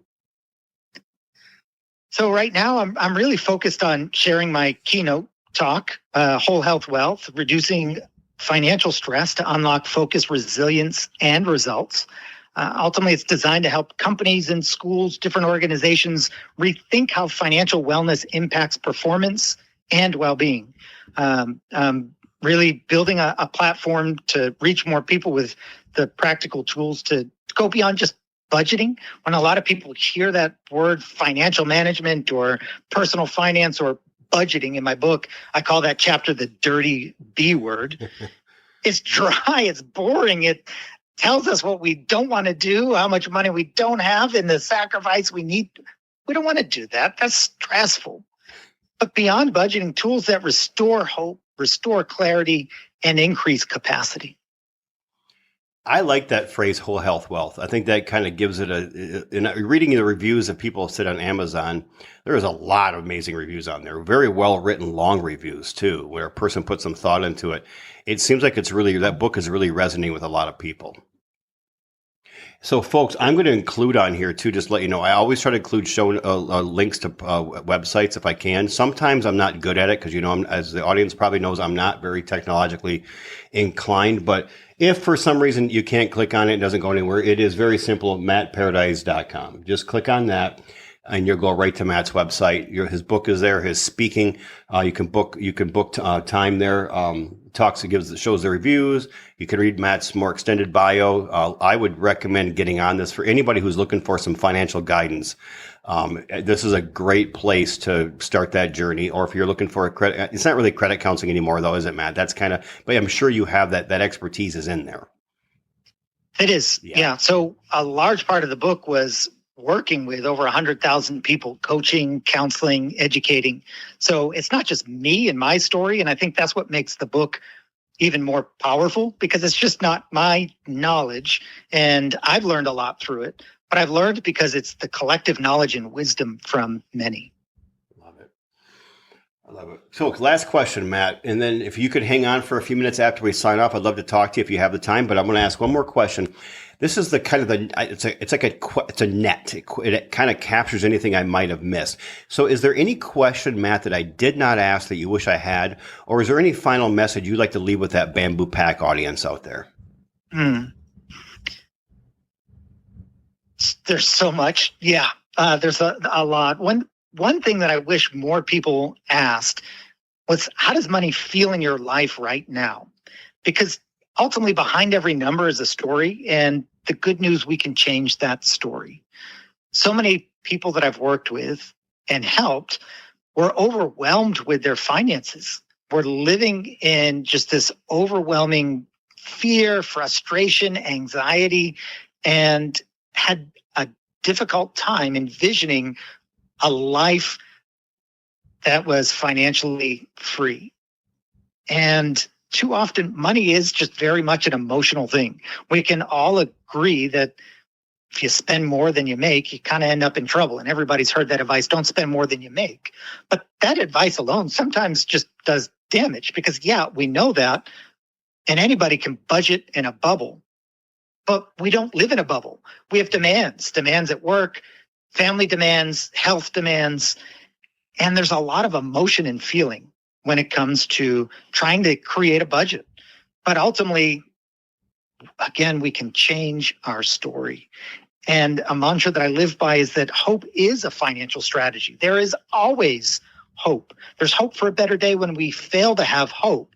So right now, I'm really focused on sharing my keynote talk, Whole Health Wealth, reducing financial stress to unlock focus, resilience, and results. Ultimately, it's designed to help companies and schools, different organizations rethink how financial wellness impacts performance and well-being. Really building a platform to reach more people with the practical tools to go beyond just budgeting. When a lot of people hear that word financial management or personal finance or budgeting in my book, I call that chapter the dirty B word. It's dry, it's boring, it tells us what we don't want to do, how much money we don't have, and the sacrifice we need. We don't want to do that. That's stressful. But beyond budgeting, tools that restore hope, restore clarity, and increase capacity. I like that phrase, whole health wealth. I think that kind of gives it in reading the reviews that people sit on Amazon, there is a lot of amazing reviews on there. Very well written, long reviews too, where a person puts some thought into it. It seems like that book is really resonating with a lot of people. So, folks, I'm going to include on here too, just to let you know, I always try to include links to websites if I can. Sometimes I'm not good at it because, as the audience probably knows, I'm not very technologically inclined. But if for some reason you can't click on it, it doesn't go anywhere, it is very simple, mattparadise.com. Just click on that and you'll go right to Matt's website. His book is there, his speaking. You can book time there. Shows the reviews. You can read Matt's more extended bio. I would recommend getting on this for anybody who's looking for some financial guidance. This is a great place to start that journey. Or if you're looking for a credit, it's not really credit counseling anymore though, is it, Matt? That's but I'm sure you have that expertise is in there. It is. Yeah. So a large part of the book was working with over 100,000 people, coaching, counseling, educating. So it's not just me and my story. And I think that's what makes the book even more powerful, because it's just not my knowledge. And I've learned a lot through it, but I've learned because it's the collective knowledge and wisdom from many. I love it. So last question, Matt, and then if you could hang on for a few minutes after we sign off, I'd love to talk to you if you have the time, but I'm going to ask one more question. This is it's a net. It kind of captures anything I might have missed. So is there any question, Matt, that I did not ask that you wish I had, or is there any final message you'd like to leave with that Bamboo Pack audience out there? There's so much. Yeah. There's a lot. One thing that I wish more people asked was, how does money feel in your life right now? Because ultimately behind every number is a story, and the good news, we can change that story. So many people that I've worked with and helped were overwhelmed with their finances. We're living in just this overwhelming fear, frustration, anxiety, and had a difficult time envisioning a life that was financially free. And too often, money is just very much an emotional thing. We can all agree that if you spend more than you make, you kind of end up in trouble. And everybody's heard that advice, don't spend more than you make. But that advice alone sometimes just does damage, because, we know that. And anybody can budget in a bubble. But we don't live in a bubble. We have demands at work, family demands, health demands. And there's a lot of emotion and feeling when it comes to trying to create a budget. But ultimately, again, we can change our story. And a mantra that I live by is that hope is a financial strategy. There is always hope. There's hope for a better day. When we fail to have hope,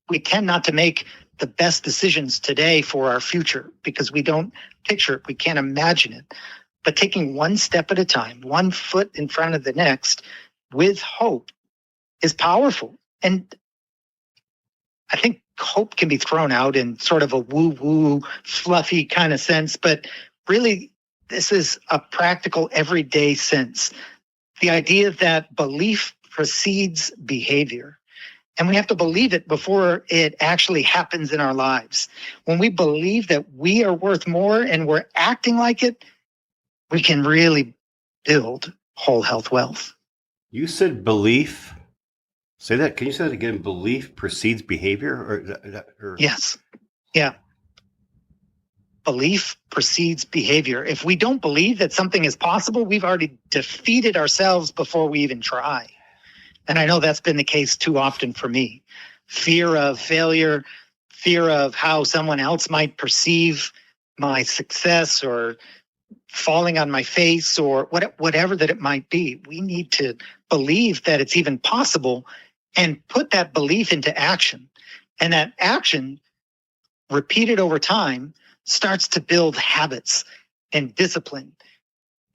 we tend not to make the best decisions today for our future because we don't picture it. We can't imagine it. But taking one step at a time, one foot in front of the next with hope is powerful. And I think hope can be thrown out in sort of a woo-woo, fluffy kind of sense, but really this is a practical, everyday sense. The idea that belief precedes behavior. And we have to believe it before it actually happens in our lives. When we believe that we are worth more and we're acting like it, we can really build whole health wealth. You said belief. Say that. Can you say that again? Belief precedes behavior? Or... Yes. Yeah. Belief precedes behavior. If we don't believe that something is possible, we've already defeated ourselves before we even try. And I know that's been the case too often for me. Fear of failure, fear of how someone else might perceive my success, or falling on my face, or whatever that it might be. We need to believe that it's even possible and put that belief into action. And that action, repeated over time, starts to build habits and discipline.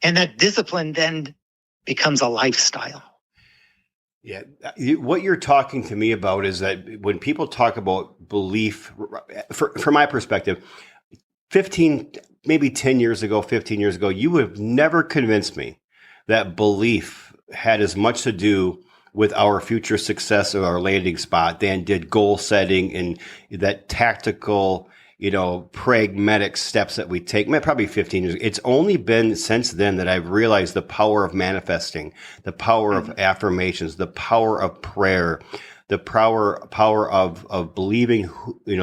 And that discipline then becomes a lifestyle. Yeah. What you're talking to me about is that when people talk about belief, from my perspective, 10 years ago, 15 years ago, you would have never convinced me that belief had as much to do with our future success of our landing spot than did goal setting and that tactical, pragmatic steps that we take. Probably 15 years. It's only been since then that I've realized the power of manifesting, the power of affirmations, the power of prayer, the power of believing,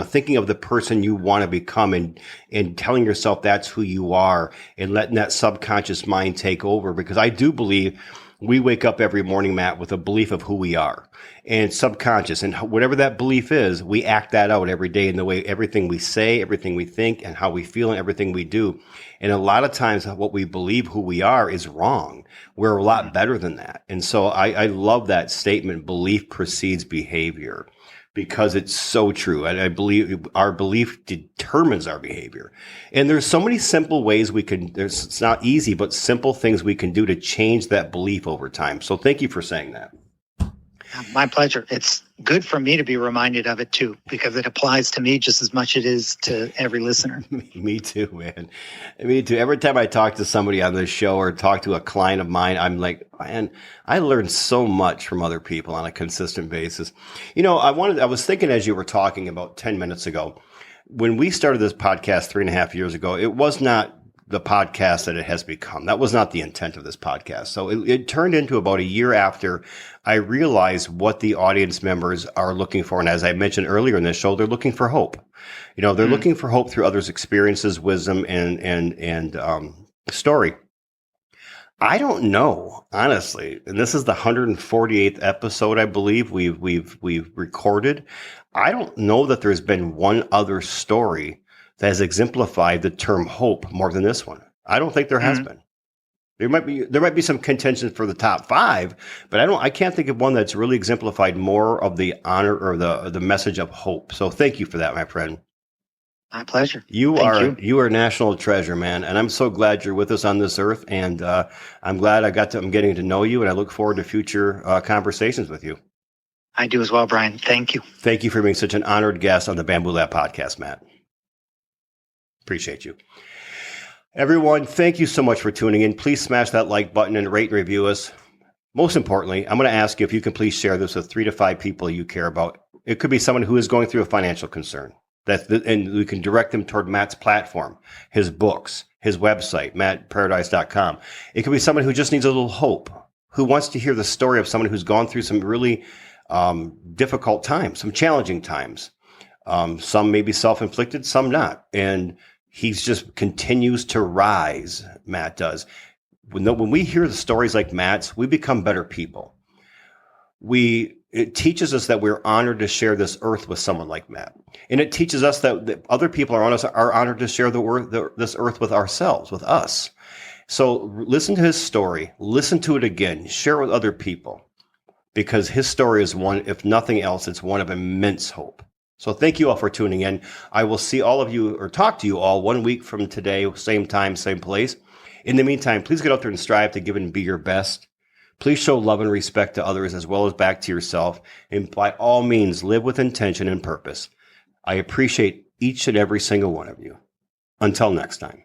thinking of the person you want to become and telling yourself that's who you are and letting that subconscious mind take over. Because I do believe we wake up every morning, Matt, with a belief of who we are and subconscious. And whatever that belief is, we act that out every day in the way everything we say, everything we think, and how we feel and everything we do. And a lot of times what we believe who we are is wrong. We're a lot better than that. And so I love that statement, belief precedes behavior, because it's so true. And I believe our belief determines our behavior. And there's so many simple ways it's not easy, but simple things we can do to change that belief over time. So thank you for saying that. My pleasure. It's good for me to be reminded of it too, because it applies to me just as much as it is to every listener. Me too, man. Me too. Every time I talk to somebody on this show or talk to a client of mine, I'm like, man, I learn so much from other people on a consistent basis. I was thinking as you were talking about 10 minutes ago, when we started this podcast 3.5 years ago, it was not the podcast that it has become. That was not the intent of this podcast. So it turned into about a year after I realized what the audience members are looking for. And as I mentioned earlier in this show, they're looking for hope. They're looking for hope through others' experiences, wisdom, and story. I don't know, honestly, and this is the 148th episode, I believe we've recorded. I don't know that there's been one other story that has exemplified the term hope more than this one. I don't think there has been. There might be some contention for the top 5, but I can't think of one that's really exemplified more of the honor or the message of hope. So thank you for that, my friend. My pleasure. You are a national treasure, man, and I'm so glad you're with us on this earth. And I'm glad I'm getting to know you, and I look forward to future conversations with you. I do as well, Brian. Thank you. Thank you for being such an honored guest on the Bamboo Lab podcast, Matt. Appreciate you. Everyone, thank you so much for tuning in. Please smash that like button and rate and review us. Most importantly, I'm going to ask you if you can please share this with 3 to 5 people you care about. It could be someone who is going through a financial concern. And we can direct them toward Matt's platform, his books, his website, mattparadise.com. It could be someone who just needs a little hope, who wants to hear the story of someone who's gone through some really difficult times, some challenging times. Some may be self-inflicted, some not. And he just continues to rise, Matt does. When we hear the stories like Matt's, we become better people. It teaches us that we're honored to share this earth with someone like Matt. And it teaches us that other people are honored to share this earth with ourselves, with us. So listen to his story, listen to it again, share it with other people, because his story is one, if nothing else, it's one of immense hope. So thank you all for tuning in. I will see all of you or talk to you all 1 week from today, same time, same place. In the meantime, please get out there and strive to give and be your best. Please show love and respect to others as well as back to yourself. And by all means, live with intention and purpose. I appreciate each and every single one of you. Until next time.